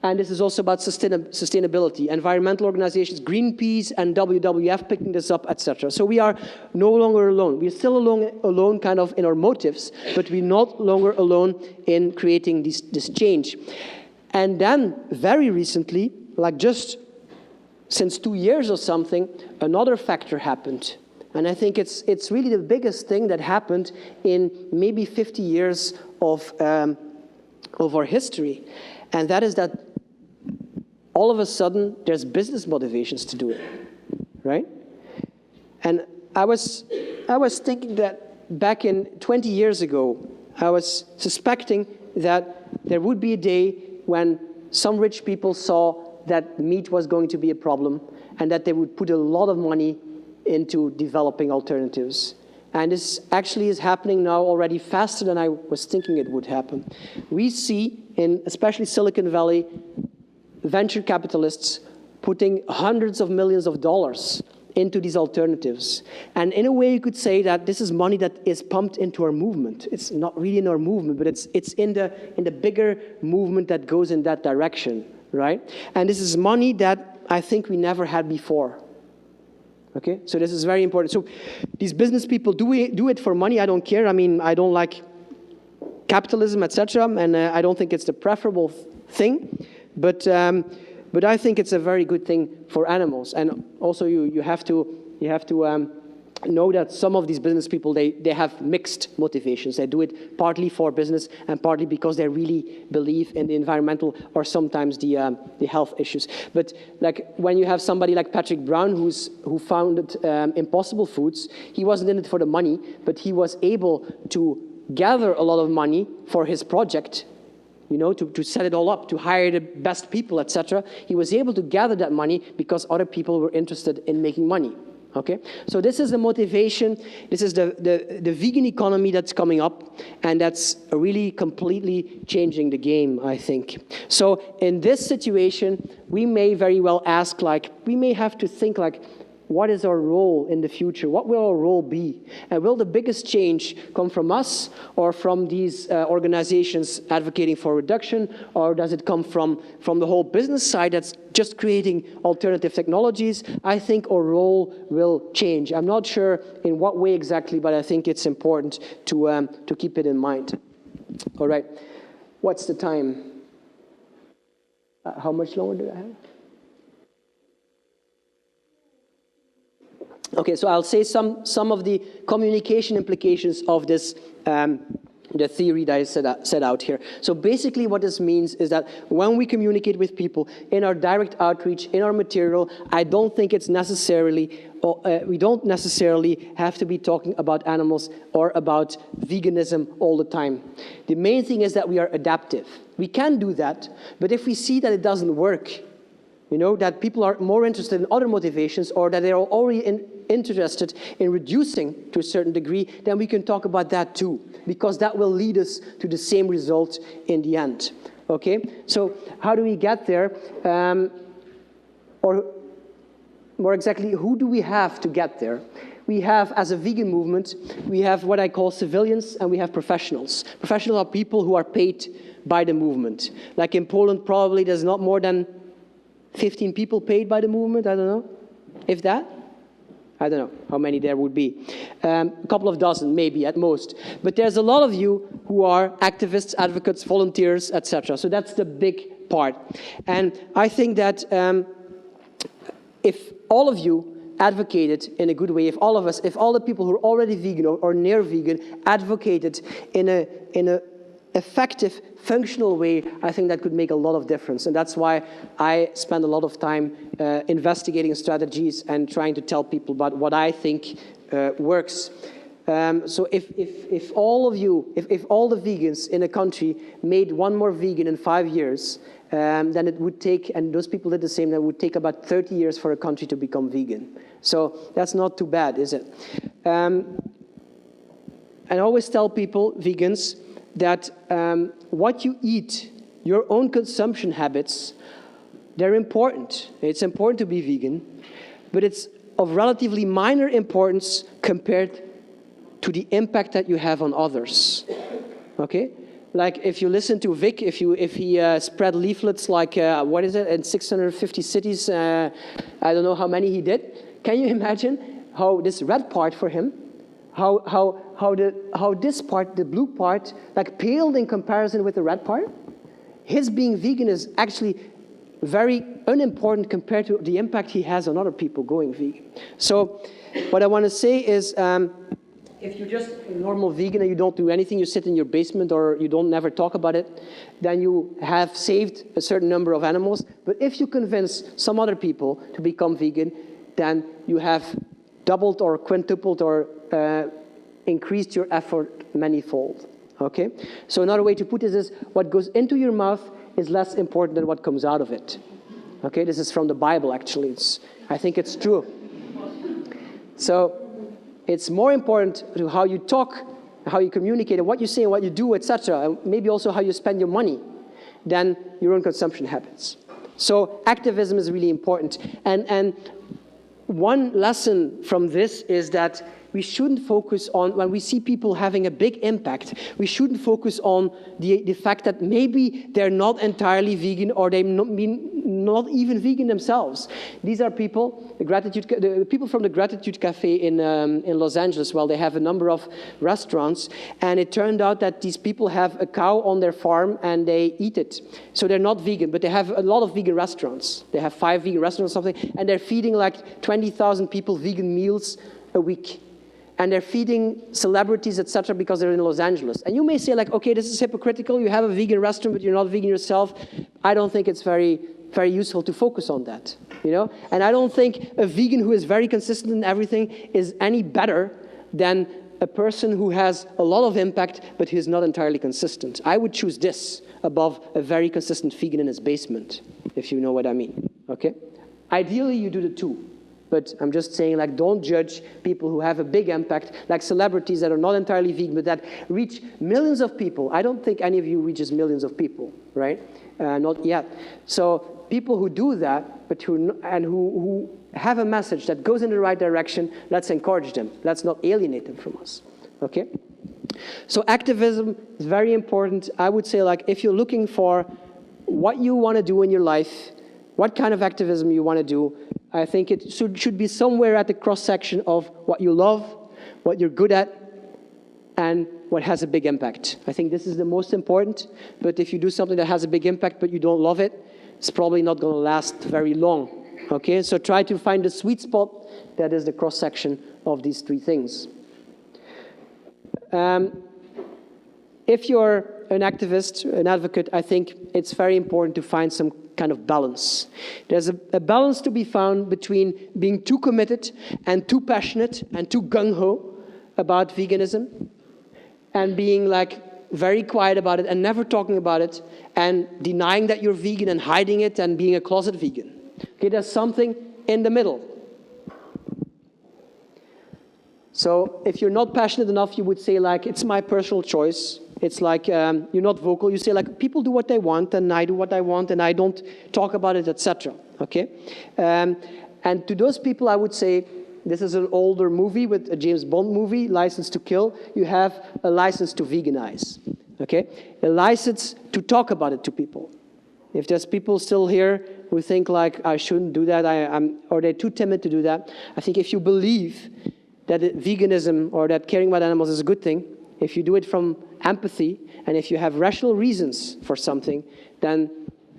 And this is also about sustainability. Environmental organizations, Greenpeace and WWF picking this up, etc. So we are no longer alone. We're still alone kind of in our motives, but we're not longer alone in creating this change. And then, very recently, like just since 2 years or something, another factor happened. And I think it's really the biggest thing that happened in maybe 50 years of our history. And that is that all of a sudden, there's business motivations to do it, right? And I was thinking that back in 20 years ago, I was suspecting that there would be a day when some rich people saw that meat was going to be a problem and that they would put a lot of money into developing alternatives. And this actually is happening now already faster than I was thinking it would happen. We see in especially Silicon Valley venture capitalists putting hundreds of millions of dollars into these alternatives. And in a way, you could say that this is money that is pumped into our movement. It's not really in our movement, but it's in the bigger movement that goes in that direction, right? And this is money that I think we never had before. Okay, so this is very important. So these business people do it for money. I don't care. I mean, I don't like capitalism, etc., and I don't think it's the preferable thing. But I think it's a very good thing for animals. And also, you have to know that some of these business people, they have mixed motivations. They do it partly for business and partly because they really believe in the environmental or sometimes the health issues. But like when you have somebody like Patrick Brown who founded Impossible Foods, he wasn't in it for the money, but he was able to gather a lot of money for his project, you know, to set it all up, to hire the best people, etc. He was able to gather that money because other people were interested in making money. Okay, so this is the motivation. This is the vegan economy that's coming up, and that's really completely changing the game, I think. So in this situation, we may very well ask, like, we may have to think, like, what is our role in the future? What will our role be? And will the biggest change come from us or from these organizations advocating for reduction? Or does it come from the whole business side that's just creating alternative technologies? I think our role will change. I'm not sure in what way exactly, but I think it's important to keep it in mind. All right, what's the time? How much longer do I have? Okay, so I'll say some of the communication implications of this, the theory that I set out here. So basically what this means is that when we communicate with people in our direct outreach, in our material, I don't think it's necessarily, we don't necessarily have to be talking about animals or about veganism all the time. The main thing is that we are adaptive. We can do that, but if we see that it doesn't work, you know, that people are more interested in other motivations or that they're already interested in reducing to a certain degree, then we can talk about that too, because that will lead us to the same result in the end. Okay, so how do we get there? Or more exactly, who do we have to get there? We have, as a vegan movement, we have what I call civilians and we have professionals. Professionals are people who are paid by the movement. Like in Poland, probably there's not more than 15 people paid by the movement, I don't know, if that. I don't know how many there would be. A couple of dozen, maybe, at most. But there's a lot of you who are activists, advocates, volunteers, etc. So that's the big part. And I think that if all of you advocated in a good way, if all of us, if all the people who are already vegan or near vegan advocated in a effective, functional way, I think that could make a lot of difference. And that's why I spend a lot of time investigating strategies and trying to tell people about what I think works. So if all of you, if all the vegans in a country made one more vegan in 5 years, then it would take, and those people did the same, then it would take about 30 years for a country to become vegan. So that's not too bad, is it? And I always tell people, vegans, that what you eat, your own consumption habits, they're important. It's important to be vegan, but it's of relatively minor importance compared to the impact that you have on others. Okay? Like if you listen to Vic, if he spread leaflets like, what is it, in 650 cities, I don't know how many he did. Can you imagine how this red part for him, how this part, the blue part, like paled in comparison with the red part? His being vegan is actually very unimportant compared to the impact he has on other people going vegan. So what I want to say is, if you're just a normal vegan and you don't do anything, you sit in your basement or you don't never talk about it, then you have saved a certain number of animals. But if you convince some other people to become vegan, then you have doubled or quintupled or increased your effort manyfold. Okay? So another way to put this is, what goes into your mouth is less important than what comes out of it. Okay? This is from the Bible, actually. I think it's true. So it's more important to how you talk, how you communicate, and what you say and what you do, etc., and maybe also how you spend your money, than your own consumption habits. So activism is really important. And one lesson from this is that we shouldn't focus on, when we see people having a big impact, we shouldn't focus on the fact that maybe they're not entirely vegan or they're not even vegan themselves. These are people, the people from the Gratitude Cafe in Los Angeles. Well, they have a number of restaurants, and it turned out that these people have a cow on their farm and they eat it. So they're not vegan, but they have a lot of vegan restaurants. They have 5 vegan restaurants or something, and they're feeding like 20,000 people vegan meals a week. And they're feeding celebrities, etc., because they're in Los Angeles. And you may say, like, okay, this is hypocritical. You have a vegan restaurant, but you're not vegan yourself. I don't think it's very, very useful to focus on that, you know? And I don't think a vegan who is very consistent in everything is any better than a person who has a lot of impact, but who is not entirely consistent. I would choose this above a very consistent vegan in his basement, if you know what I mean, okay? Ideally, you do the two. But I'm just saying, like, don't judge people who have a big impact, like celebrities that are not entirely vegan, but that reach millions of people. I don't think any of you reaches millions of people, right? Not yet. So people who do that, but who have a message that goes in the right direction, let's encourage them. Let's not alienate them from us, okay? So activism is very important. I would say, like, if you're looking for what you want to do in your life, what kind of activism you want to do, I think it should be somewhere at the cross-section of what you love, what you're good at, and what has a big impact. I think this is the most important, but if you do something that has a big impact but you don't love it, it's probably not going to last very long, okay? So try to find the sweet spot that is the cross-section of these 3 things. If you're an activist, an advocate, I think it's very important to find some kind of balance. There's a balance to be found between being too committed and too passionate and too gung-ho about veganism and being like very quiet about it and never talking about it and denying that you're vegan and hiding it and being a closet vegan. Okay, there's something in the middle. So if you're not passionate enough, you would say, like, it's my personal choice. It's like you're not vocal. You say, like, people do what they want, and I do what I want, and I don't talk about it, etc. Okay? And to those people, I would say, this is an older movie with a James Bond movie, License to Kill. You have a license to veganize. Okay? A license to talk about it to people. If there's people still here who think, like, I shouldn't do that, or they're too timid to do that, I think if you believe that veganism or that caring about animals is a good thing, if you do it from empathy, and if you have rational reasons for something, then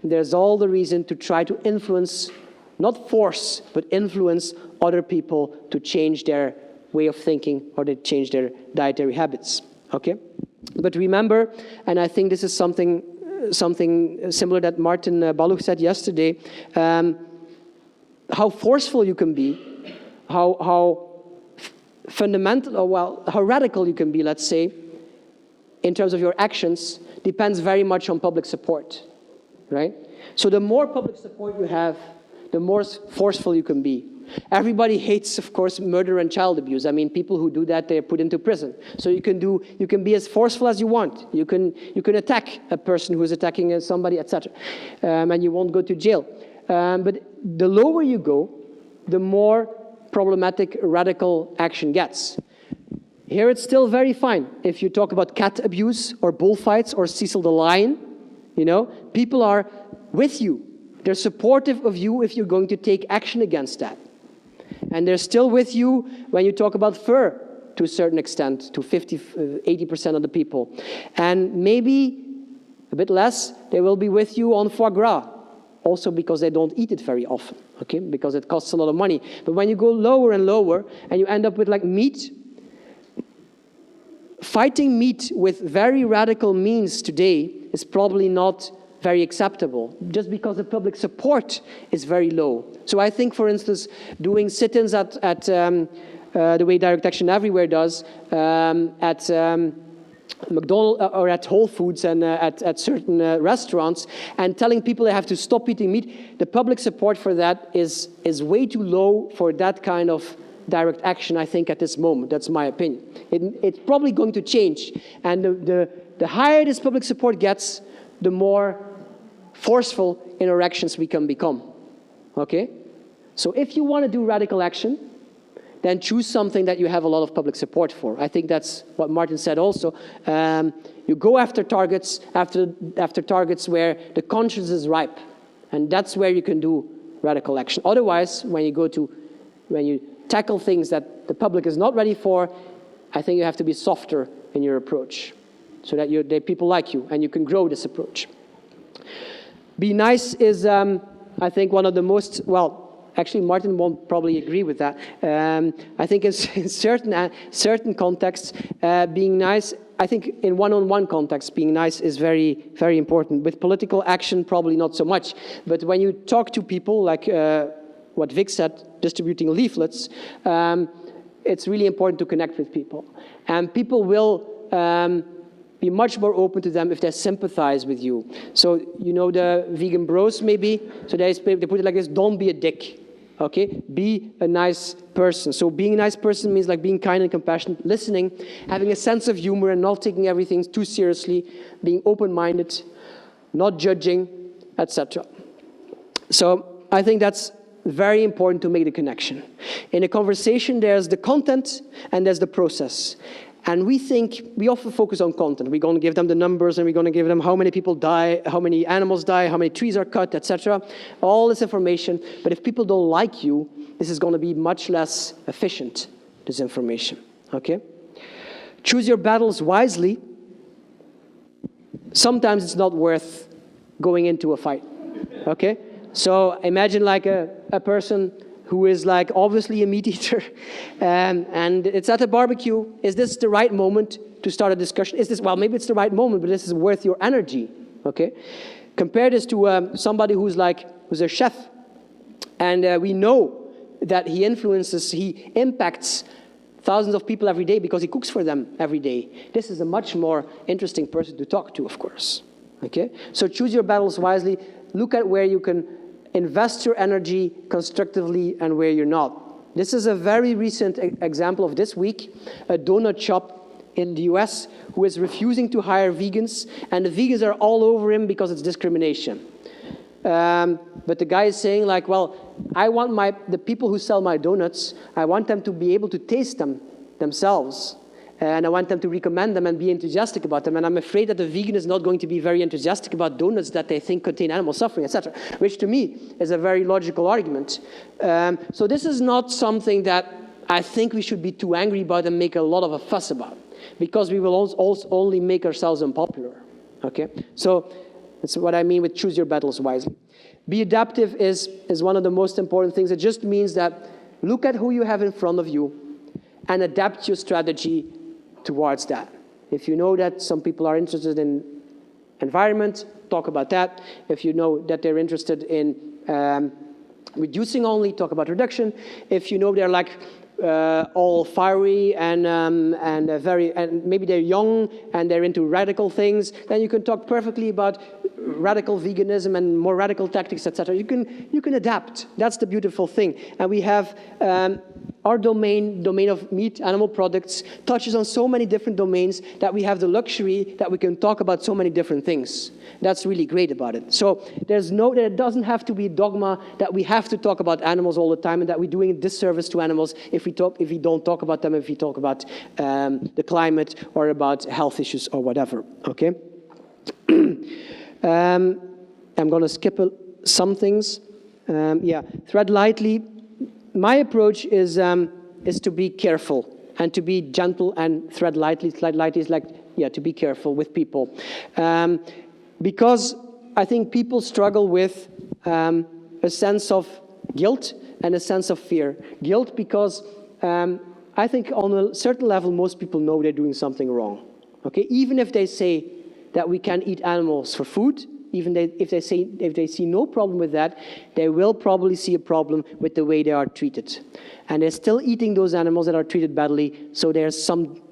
there's all the reason to try to influence, not force, but influence other people to change their way of thinking or to change their dietary habits, okay? But remember, and I think this is something similar that Martin Baluch said yesterday, how forceful you can be, how fundamental, or well, how radical you can be, let's say, in terms of your actions, depends very much on public support, right? So the more public support you have, the more forceful you can be. Everybody hates, of course, murder and child abuse. I mean, people who do that, they're put into prison. So you can be as forceful as you want. You can attack a person who is attacking somebody, etc., and you won't go to jail. But the lower you go, the more problematic radical action gets. Here it's still very fine. If you talk about cat abuse or bullfights or Cecil the Lion, you know, people are with you. They're supportive of you if you're going to take action against that. And they're still with you when you talk about fur to a certain extent, to 80% of the people. And maybe a bit less, they will be with you on foie gras, also because they don't eat it very often, okay? Because it costs a lot of money. But when you go lower and lower and you end up with like meat, fighting meat with very radical means today is probably not very acceptable, just because the public support is very low. So I think, for instance, doing sit-ins at the way Direct Action Everywhere does, at McDonald's or at Whole Foods and at certain restaurants, and telling people they have to stop eating meat, the public support for that is way too low for that kind of direct action, I think, at this moment. That's my opinion. It's probably going to change. And the higher this public support gets, the more forceful interactions we can become, okay? So if you want to do radical action, then choose something that you have a lot of public support for. I think that's what Martin said also. You go after targets, after targets where the conscience is ripe, and that's where you can do radical action. Otherwise, when you tackle things that the public is not ready for, I think you have to be softer in your approach, so that people like you, and you can grow this approach. Be nice is, I think, one of the most, well, actually, Martin won't probably agree with that. I think in certain contexts, being nice, I think in one-on-one context, being nice is very, very important. With political action, probably not so much. But when you talk to people, like what Vic said, distributing leaflets, it's really important to connect with people. And people will be much more open to them if they sympathize with you. So, you know the vegan bros, maybe? So they put it like this: don't be a dick. Okay, be a nice person. So being a nice person means like being kind and compassionate, listening, having a sense of humor and not taking everything too seriously, being open-minded, not judging, etc. So I think that's very important to make the connection. In a conversation, there's the content and there's the process. And we often focus on content. We're going to give them the numbers, and we're going to give them how many people die, how many animals die, how many trees are cut, etc. All this information. But if people don't like you, this is going to be much less efficient, this information. Okay? Choose your battles wisely. Sometimes it's not worth going into a fight. Okay? So imagine like a person who is like obviously a meat eater, and it's at a barbecue. Is this the right moment to start a discussion? Is this, well, maybe it's the right moment, but this is worth your energy, okay? Compare this to somebody who's a chef, and we know that he impacts thousands of people every day because he cooks for them every day. This is a much more interesting person to talk to, of course, okay? So choose your battles wisely. Look at where you can invest your energy constructively and where you're not. This is a very recent example of this week, a donut shop in the US who is refusing to hire vegans, and the vegans are all over him because it's discrimination. But the guy is saying like, well, I want the people who sell my donuts, I want them to be able to taste them themselves. And I want them to recommend them and be enthusiastic about them. And I'm afraid that the vegan is not going to be very enthusiastic about donuts that they think contain animal suffering, etc., which to me is a very logical argument. So this is not something that I think we should be too angry about and make a lot of a fuss about, because we will also only make ourselves unpopular. Okay? So that's what I mean with choose your battles wisely. Be adaptive is one of the most important things. It just means that look at who you have in front of you and adapt your strategy towards that. If you know that some people are interested in environment, talk about that. If you know that they're interested in reducing only, talk about reduction. If you know they're like all fiery and maybe they're young and they're into radical things, then you can talk perfectly about radical veganism and more radical tactics, etc. You can adapt. That's the beautiful thing. And we have our domain of meat, animal products, touches on so many different domains that we have the luxury that we can talk about so many different things. That's really great about it. So there doesn't have to be dogma that we have to talk about animals all the time and that we're doing a disservice to animals if we don't talk about them, if we talk about the climate or about health issues or whatever. Okay. I'm going to skip some things. Tread lightly. My approach is to be careful and to be gentle and tread lightly. Tread lightly is like, to be careful with people. Because I think people struggle with a sense of guilt and a sense of fear. Guilt because I think on a certain level, most people know they're doing something wrong. Okay, even if they say that we can eat animals for food, even if they see no problem with that, they will probably see a problem with the way they are treated. And they're still eating those animals that are treated badly, so there's some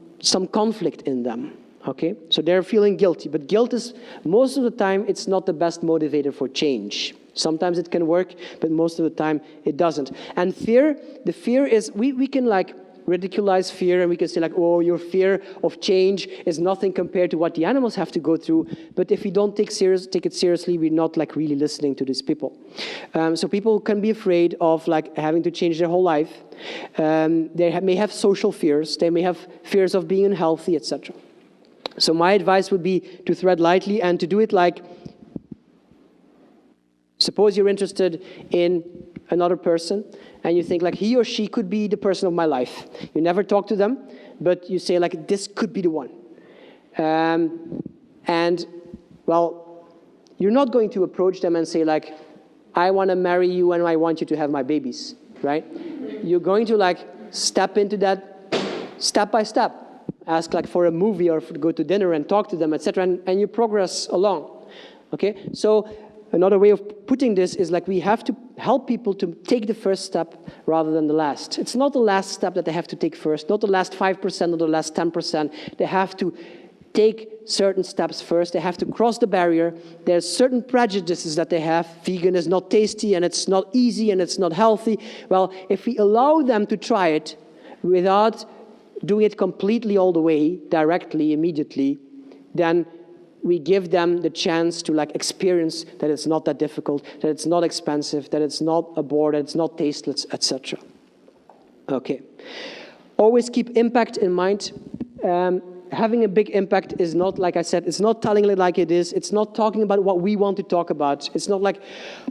conflict in them. Okay? So they're feeling guilty. But guilt is, most of the time, it's not the best motivator for change. Sometimes it can work, but most of the time it doesn't. And fear, the fear is, we can like ridiculize fear, and we can say like, oh, your fear of change is nothing compared to what the animals have to go through. But if we don't take it seriously, we're not like really listening to these people. So people can be afraid of like having to change their whole life. They may have social fears. They may have fears of being unhealthy, etc. So my advice would be to tread lightly and to do it like, suppose you're interested in another person, and you think like he or she could be the person of my life. You never talk to them, but you say like, this could be the one. And well, you're not going to approach them and say like, I want to marry you and I want you to have my babies, right? You're going to like step into that step by step. Ask like for a movie or go to dinner and talk to them, etc. And you progress along, okay? So another way of putting this is like we have to help people to take the first step rather than the last. It's not the last step that they have to take first, not the last 5% or the last 10%. They have to take certain steps first. They have to cross the barrier. There's certain prejudices that they have. Vegan is not tasty and it's not easy and it's not healthy. Well, if we allow them to try it without doing it completely all the way, directly, immediately, then we give them the chance to like experience that it's not that difficult, that it's not expensive, that it's not a bore, that it's not tasteless, etc. Okay. Always keep impact in mind. Having a big impact is not, like I said, it's not telling it like it is. It's not talking about what we want to talk about. It's not like,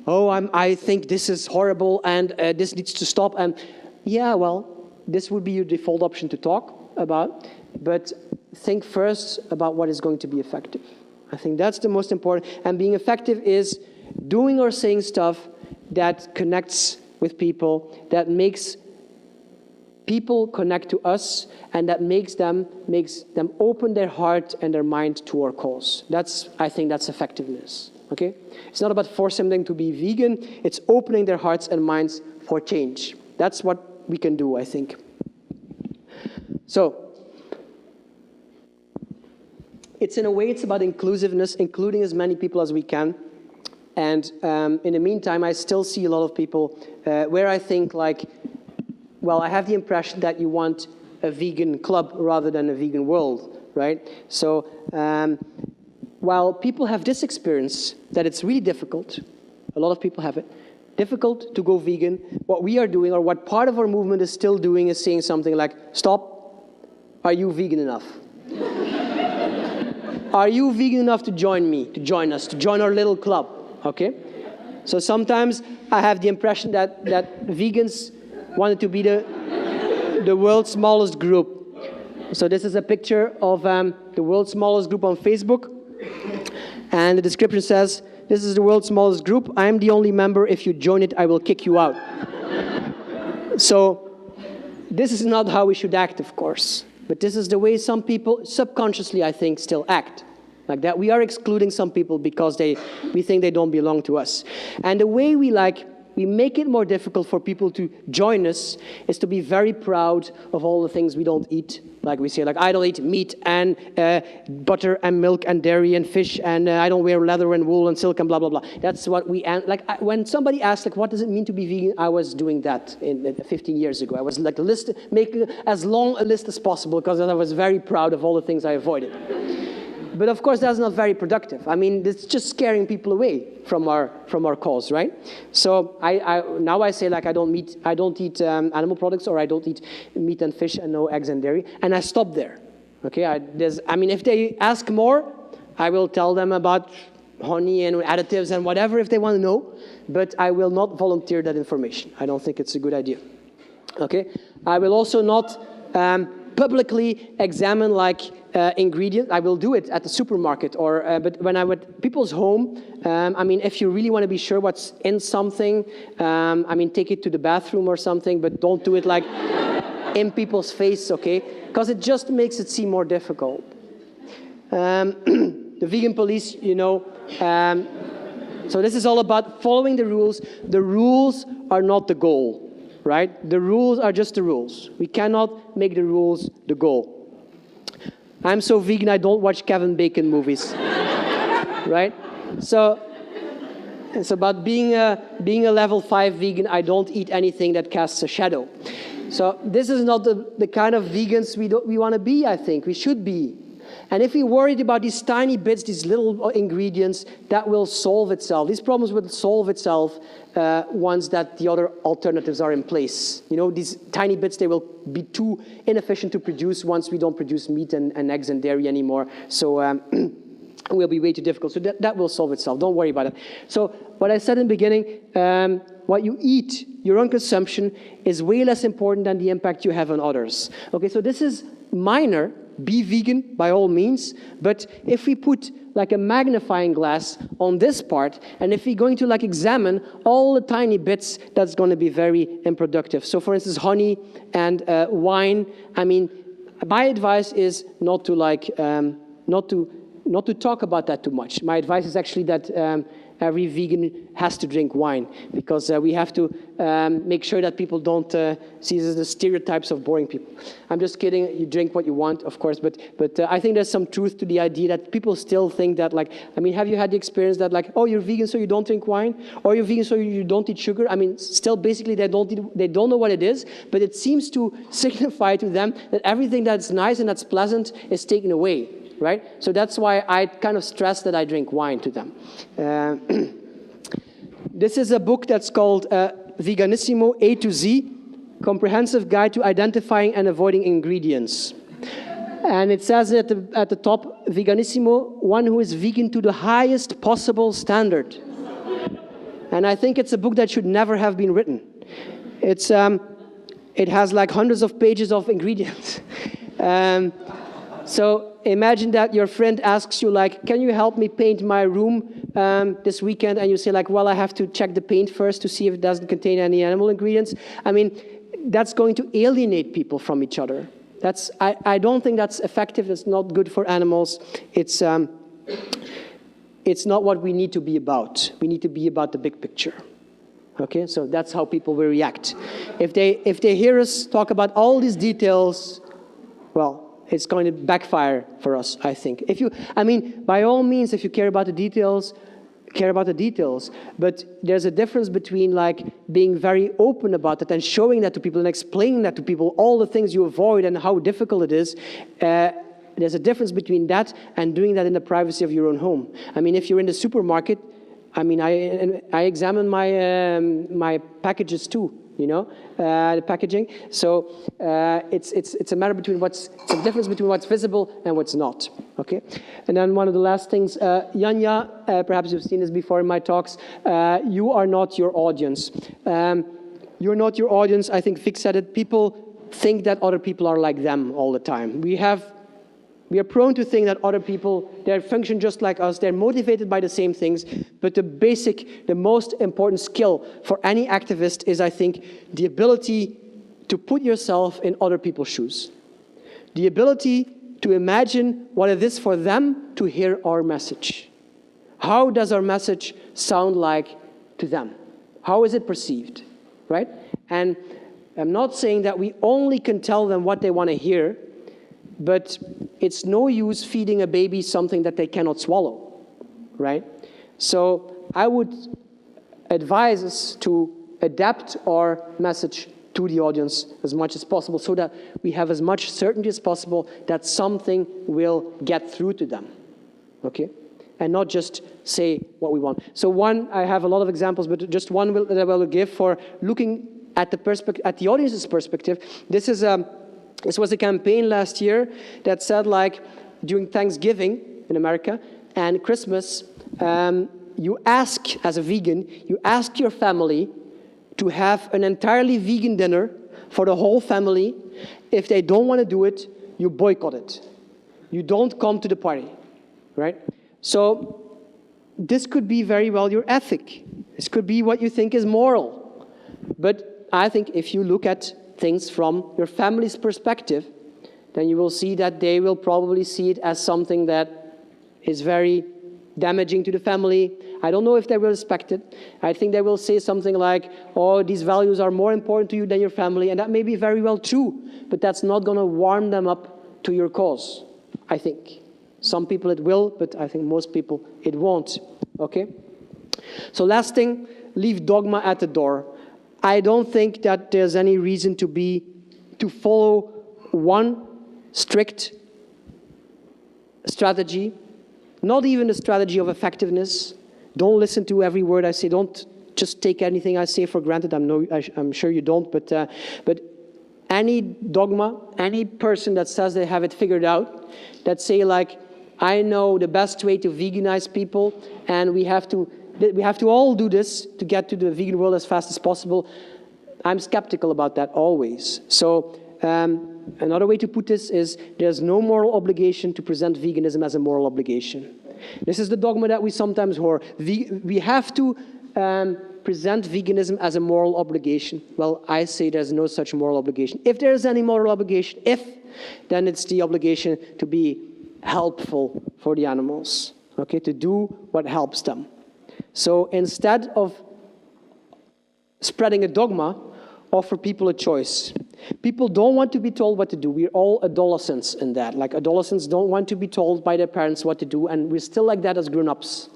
oh, I think this is horrible and this needs to stop. And yeah, well, this would be your default option to talk about, but think first about what is going to be effective. I think that's the most important. And being effective is doing or saying stuff that connects with people, that makes people connect to us, and that makes them open their heart and their mind to our cause. I think that's effectiveness. Okay? It's not about forcing them to be vegan. It's opening their hearts and minds for change. That's what we can do, I think. So, in a way, it's about inclusiveness, including as many people as we can. And in the meantime, I still see a lot of people where I think like, well, I have the impression that you want a vegan club rather than a vegan world, right? So while people have this experience that it's really difficult, a lot of people have it, difficult to go vegan, what we are doing, or what part of our movement is still doing, is saying something like, stop, are you vegan enough? Are you vegan enough to join me, to join us, to join our little club, okay? So sometimes I have the impression that vegans wanted to be the world's smallest group. So this is a picture of the world's smallest group on Facebook. And the description says, this is the world's smallest group. I am the only member. If you join it, I will kick you out. So this is not how we should act, of course. But this is the way some people, subconsciously, I think, still act. Like that, we are excluding some people because we think they don't belong to us. And the way we make it more difficult for people to join us is to be very proud of all the things we don't eat. Like we say, like, I don't eat meat and butter and milk and dairy and fish, and I don't wear leather and wool and silk and blah, blah, blah. That's what when somebody asked, like, what does it mean to be vegan? I was doing that 15 years ago. I was like making as long a list as possible because I was very proud of all the things I avoided. But of course, that's not very productive. I mean, it's just scaring people away from our cause, right? So now I say, like, I don't eat animal products, or I don't eat meat and fish and no eggs and dairy, and I stop there. Okay, I mean, if they ask more, I will tell them about honey and additives and whatever if they want to know, but I will not volunteer that information. I don't think it's a good idea. Okay, I will also not publicly examine ingredients. I will do it at the supermarket, but when I'm at people's home, I mean, if you really want to be sure what's in something, I mean, take it to the bathroom or something, but don't do it like in people's face, okay? Because it just makes it seem more difficult. The vegan police, you know, so this is all about following the rules. The rules are not the goal. Right? The rules are just the rules. We cannot make the rules the goal. I'm so vegan, I don't watch Kevin Bacon movies. Right? So it's about being a level 5 vegan. I don't eat anything that casts a shadow. So this is not the kind of vegans we want to be, I think. We should be. And if we're worried about these tiny bits, these little ingredients, that will solve itself. These problems will solve itself once that the other alternatives are in place. You know, these tiny bits, they will be too inefficient to produce once we don't produce meat and eggs and dairy anymore. So it will be way too difficult. So that will solve itself. Don't worry about it. So what I said in the beginning, what you eat, your own consumption, is way less important than the impact you have on others. Okay, so this is minor. Be vegan by all means, but if we put like a magnifying glass on this part, and if we're going to like examine all the tiny bits, that's going to be very unproductive. So for instance, honey and wine, I mean, my advice is not to like, not to talk about that too much. My advice is actually that every vegan has to drink wine, because we have to make sure that people don't see the stereotypes of boring people. I'm just kidding. You drink what you want, of course, but I think there's some truth to the idea that people still think that, like, I mean, have you had the experience that, like, oh, you're vegan so you don't drink wine, or you're vegan so you don't eat sugar? I mean, still basically they don't know what it is, but it seems to signify to them that everything that's nice and that's pleasant is taken away. Right? So that's why I kind of stress that I drink wine to them. This is a book that's called Veganissimo A to Z, Comprehensive Guide to Identifying and Avoiding Ingredients. And it says at the top, Veganissimo, one who is vegan to the highest possible standard. And I think it's a book that should never have been written. It has like hundreds of pages of ingredients. So imagine that your friend asks you, like, can you help me paint my room this weekend? And you say, like, well, I have to check the paint first to see if it doesn't contain any animal ingredients. I mean, that's going to alienate people from each other. I don't think that's effective. It's not good for animals. It's not what we need to be about. We need to be about the big picture. Okay, so that's how people will react. If they hear us talk about all these details, well, it's going to backfire for us, I think. I mean, by all means, if you care about the details, care about the details. But there's a difference between like being very open about it and showing that to people and explaining that to people, all the things you avoid and how difficult it is. There's a difference between that and doing that in the privacy of your own home. I mean, if you're in the supermarket, I mean, I examine my packages too. You know, the packaging. So it's a matter between it's a difference between what's visible and what's not. Okay. And then one of the last things, Janja, perhaps you've seen this before in my talks. You are not your audience. You're not your audience. I think Vic said it. People think that other people are like them all the time. We are prone to think that other people, they function just like us, they're motivated by the same things, but the most important skill for any activist is, I think, the ability to put yourself in other people's shoes. The ability to imagine what it is for them to hear our message. How does our message sound like to them? How is it perceived, right? And I'm not saying that we only can tell them what they want to hear, but it's no use feeding a baby something that they cannot swallow, right? So I would advise us to adapt our message to the audience as much as possible so that we have as much certainty as possible that something will get through to them, okay? And not just say what we want. So one, I have a lot of examples, but just one that I will give for looking at the audience's perspective. This was a campaign last year that said, like, during Thanksgiving in America and Christmas, you ask, as a vegan, you ask your family to have an entirely vegan dinner for the whole family. If they don't want to do it, you boycott it. You don't come to the party, right? So this could be very well your ethic. This could be what you think is moral. But I think if you look at things from your family's perspective, then you will see that they will probably see it as something that is very damaging to the family. I don't know if they will respect it. I think they will say something like, oh, these values are more important to you than your family, and that may be very well true, but that's not going to warm them up to your cause, I think. Some people it will, but I think most people it won't, okay? So last thing, leave dogma at the door. I don't think that there's any reason to be to follow one strict strategy, not even a strategy of effectiveness. Don't listen to every word I say. Don't just take anything I say for granted. I'm sure you don't, but any dogma, any person that says they have it figured out, that say like, I know the best way to veganize people, and we have to all do this to get to the vegan world as fast as possible. I'm skeptical about that always. So another way to put this is there's no moral obligation to present veganism as a moral obligation. This is the dogma that we sometimes hear. We have to present veganism as a moral obligation. Well, I say there's no such moral obligation. If there's any moral obligation, then it's the obligation to be helpful for the animals, okay, to do what helps them. So instead of spreading a dogma, offer people a choice. People don't want to be told what to do. We're all adolescents in that. Like adolescents don't want to be told by their parents what to do, and we're still like that as grown-ups,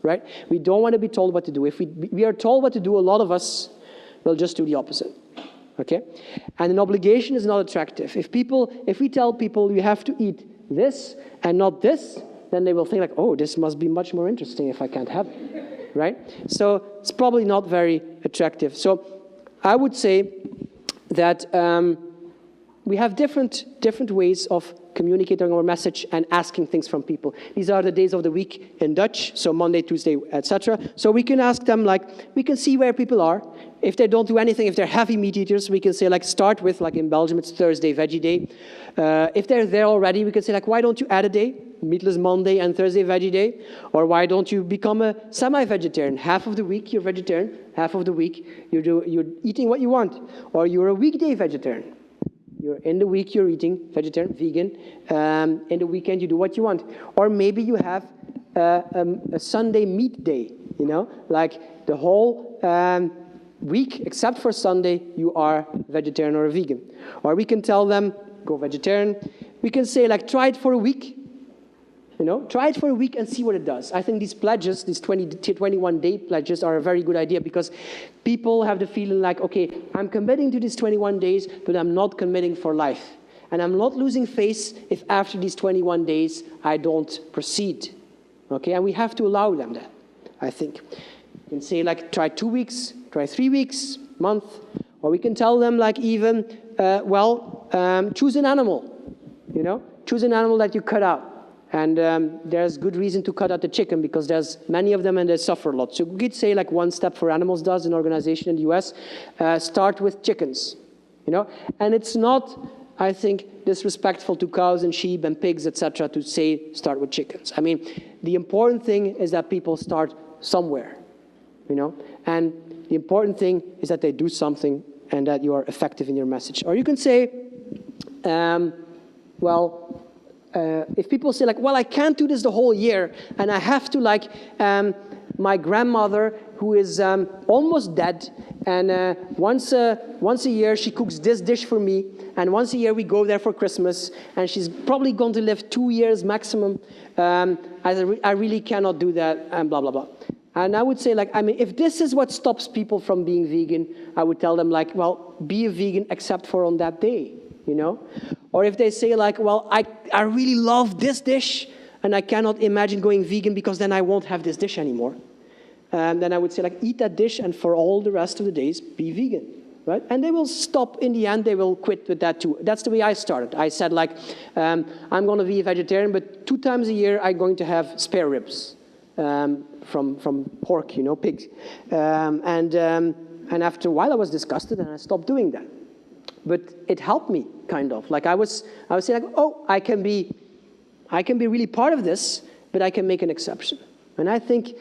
right? We don't want to be told what to do. If we are told what to do, a lot of us will just do the opposite, okay? And an obligation is not attractive. If we tell people you have to eat this and not this, then they will think like, oh, this must be much more interesting if I can't have it, right? So it's probably not very attractive. So I would say that we have different ways of communicating our message and asking things from people. These are the days of the week in Dutch, so Monday, Tuesday, etc. So we can ask them, like, we can see where people are. If they don't do anything, if they're heavy meat eaters, we can say, like, start with, like in Belgium, it's Thursday, Veggie Day. If they're there already, we can say, like, why don't you add a day? Meatless Monday and Thursday, Veggie Day. Or why don't you become a semi-vegetarian? Half of the week you're vegetarian, half of the week you're eating what you want. Or you're a weekday vegetarian. In the week you're eating vegetarian, vegan. In the weekend you do what you want. Or maybe you have a Sunday meat day, you know? Like the whole week, except for Sunday, you are vegetarian or a vegan. Or we can tell them, go vegetarian. We can say, like, try it for a week. You know, try it for a week and see what it does. I think these pledges, these 21-day pledges are a very good idea because people have the feeling like, okay, I'm committing to these 21 days, but I'm not committing for life. And I'm not losing faith if after these 21 days I don't proceed. Okay, and we have to allow them that, I think. You can say, like, try 2 weeks, try 3 weeks, month. Or we can tell them, like, even, choose an animal, you know? Choose an animal that you cut out. And there's good reason to cut out the chicken because there's many of them and they suffer a lot. So we could say, like, One Step for Animals does, an organization in the US, start with chickens, you know? And it's not, I think, disrespectful to cows and sheep and pigs, etc., to say start with chickens. I mean, the important thing is that people start somewhere, you know? And the important thing is that they do something and that you are effective in your message. Or you can say, if people say, like, well, I can't do this the whole year, and I have to, like, my grandmother, who is almost dead, and once a year she cooks this dish for me, and once a year we go there for Christmas, and she's probably going to live 2 years maximum. I really cannot do that, and blah, blah, blah. And I would say, like, I mean, if this is what stops people from being vegan, I would tell them, like, well, be a vegan except for on that day, you know? Or if they say, like, well, I really love this dish, and I cannot imagine going vegan because then I won't have this dish anymore. Then I would say, like, eat that dish, and for all the rest of the days, be vegan, right? And they will stop in the end. They will quit with that too. That's the way I started. I said, like, I'm going to be a vegetarian, but 2 times a year I'm going to have spare ribs from pork, you know, pig. And after a while I was disgusted, and I stopped doing that. But it helped me, kind of. Like I was saying, like, oh, I can be really part of this, but I can make an exception. And I think,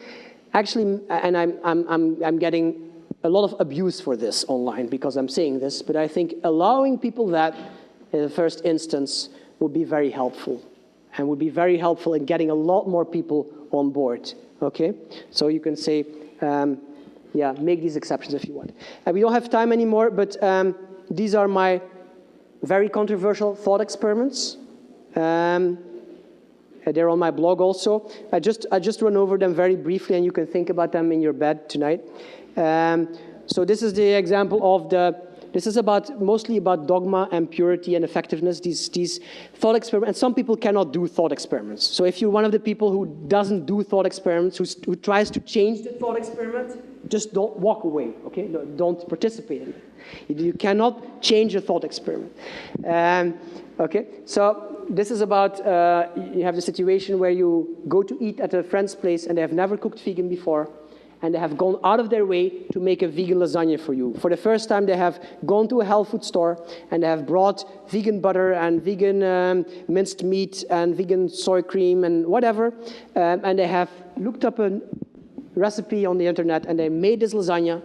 actually, and I'm getting a lot of abuse for this online because I'm saying this, but I think allowing people that in the first instance would be very helpful, and would be very helpful in getting a lot more people on board. Okay, so you can say, make these exceptions if you want. And we don't have time anymore, but. These are my very controversial thought experiments. They're on my blog also. I just run over them very briefly, and you can think about them in your bed tonight. So this is the example of This is mostly about dogma and purity and effectiveness, these thought experiments. And some people cannot do thought experiments. So if you're one of the people who doesn't do thought experiments, who tries to change the thought experiment, just don't walk away, okay? Don't participate in it. You cannot change a thought experiment. Okay, so this is about, you have the situation where you go to eat at a friend's place and they have never cooked vegan before, and they have gone out of their way to make a vegan lasagna for you. For the first time, they have gone to a health food store and they have brought vegan butter and vegan minced meat and vegan soy cream and whatever, and they have looked up a recipe on the internet and they made this lasagna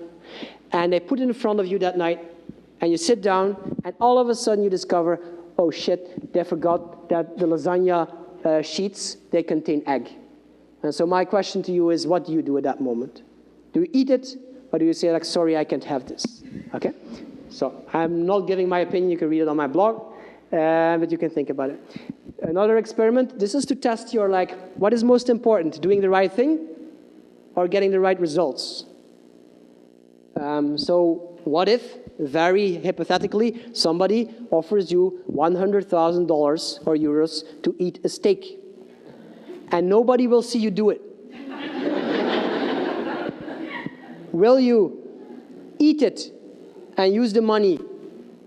and they put it in front of you that night, and you sit down and all of a sudden you discover, oh shit, they forgot that the lasagna sheets, they contain egg. And so my question to you is, what do you do at that moment? Do you eat it, or do you say, like, sorry, I can't have this? Okay? So I'm not giving my opinion. You can read it on my blog, but you can think about it. Another experiment, this is to test your, like, what is most important, doing the right thing or getting the right results? So what if, very hypothetically, somebody offers you $100,000 or euros to eat a steak? And nobody will see you do it. Will you eat it and use the money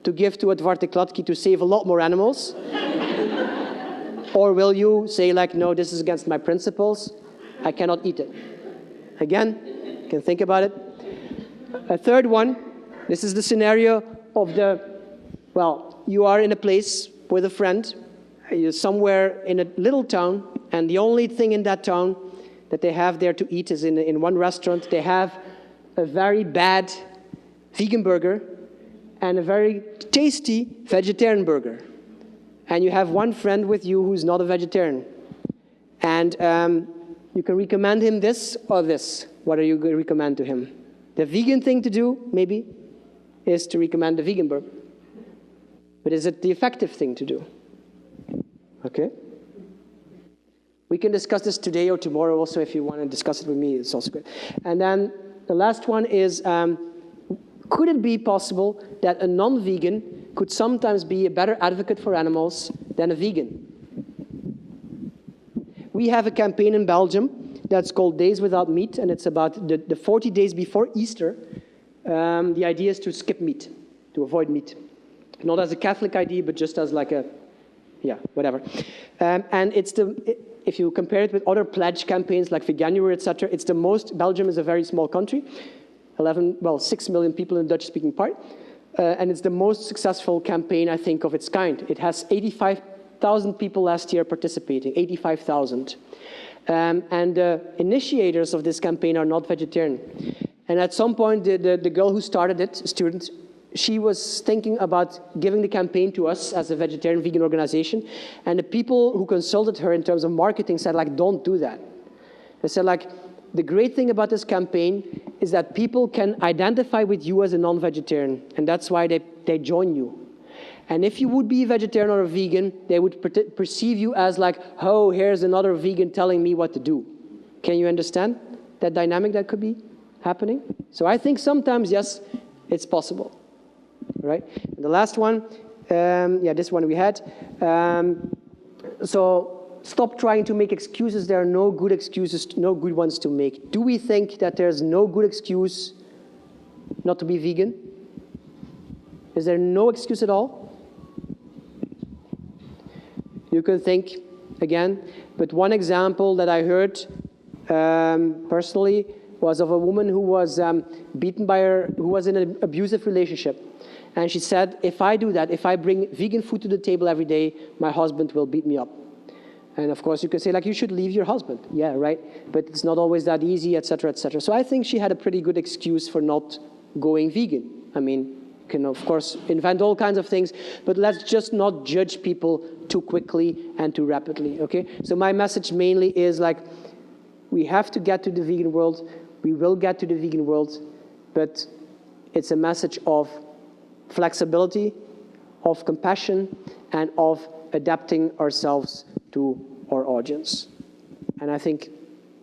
to give to Edward Klatky to save a lot more animals? Or will you say, like, no, this is against my principles, I cannot eat it? Again, you can think about it. A third one, this is the scenario of you are in a place with a friend, you're somewhere in a little town, and the only thing in that town that they have there to eat is in one restaurant. They have a very bad vegan burger and a very tasty vegetarian burger. And you have one friend with you who's not a vegetarian. And you can recommend him this or this. What are you going to recommend to him? The vegan thing to do, maybe, is to recommend the vegan burger. But is it the effective thing to do? Okay? We can discuss this today or tomorrow also. If you want to discuss it with me, it's also good. And then the last one is, could it be possible that a non-vegan could sometimes be a better advocate for animals than a vegan? We have a campaign in Belgium that's called Days Without Meat, and it's about the 40 days before Easter. The idea is to skip meat, to avoid meat. Not as a Catholic idea, but just as like a, yeah, whatever. And if you compare it with other pledge campaigns like Veganuary, etc., it's the most, Belgium is a very small country, 6 million people in the Dutch-speaking part, and it's the most successful campaign, I think, of its kind. It has 85,000 people last year participating, 85,000. And the initiators of this campaign are not vegetarian. And at some point, the girl who started it, a student, she was thinking about giving the campaign to us as a vegetarian vegan organization. And the people who consulted her in terms of marketing said, like, don't do that. They said, like, the great thing about this campaign is that people can identify with you as a non-vegetarian. And that's why they join you. And if you would be a vegetarian or a vegan, they would perceive you as like, oh, here's another vegan telling me what to do. Can you understand that dynamic that could be happening? So I think sometimes, yes, it's possible. Right? And the last one, this one we had. So stop trying to make excuses. There are no good excuses, no good ones to make. Do we think that there's no good excuse not to be vegan? Is there no excuse at all? You can think again, but one example that I heard personally was of a woman who was beaten by who was in an abusive relationship. And she said, if I do that, if I bring vegan food to the table every day, my husband will beat me up. And of course, you can say, like, you should leave your husband. Yeah, right? But it's not always that easy, et cetera, et cetera. So I think she had a pretty good excuse for not going vegan. I mean, you can, of course, invent all kinds of things, but let's just not judge people too quickly and too rapidly, okay? So my message mainly is, like, we have to get to the vegan world. We will get to the vegan world, but it's a message of flexibility, of compassion, and of adapting ourselves to our audience. And I think,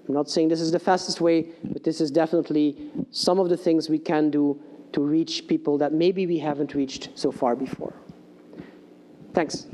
I'm not saying this is the fastest way, but this is definitely some of the things we can do to reach people that maybe we haven't reached so far before. Thanks.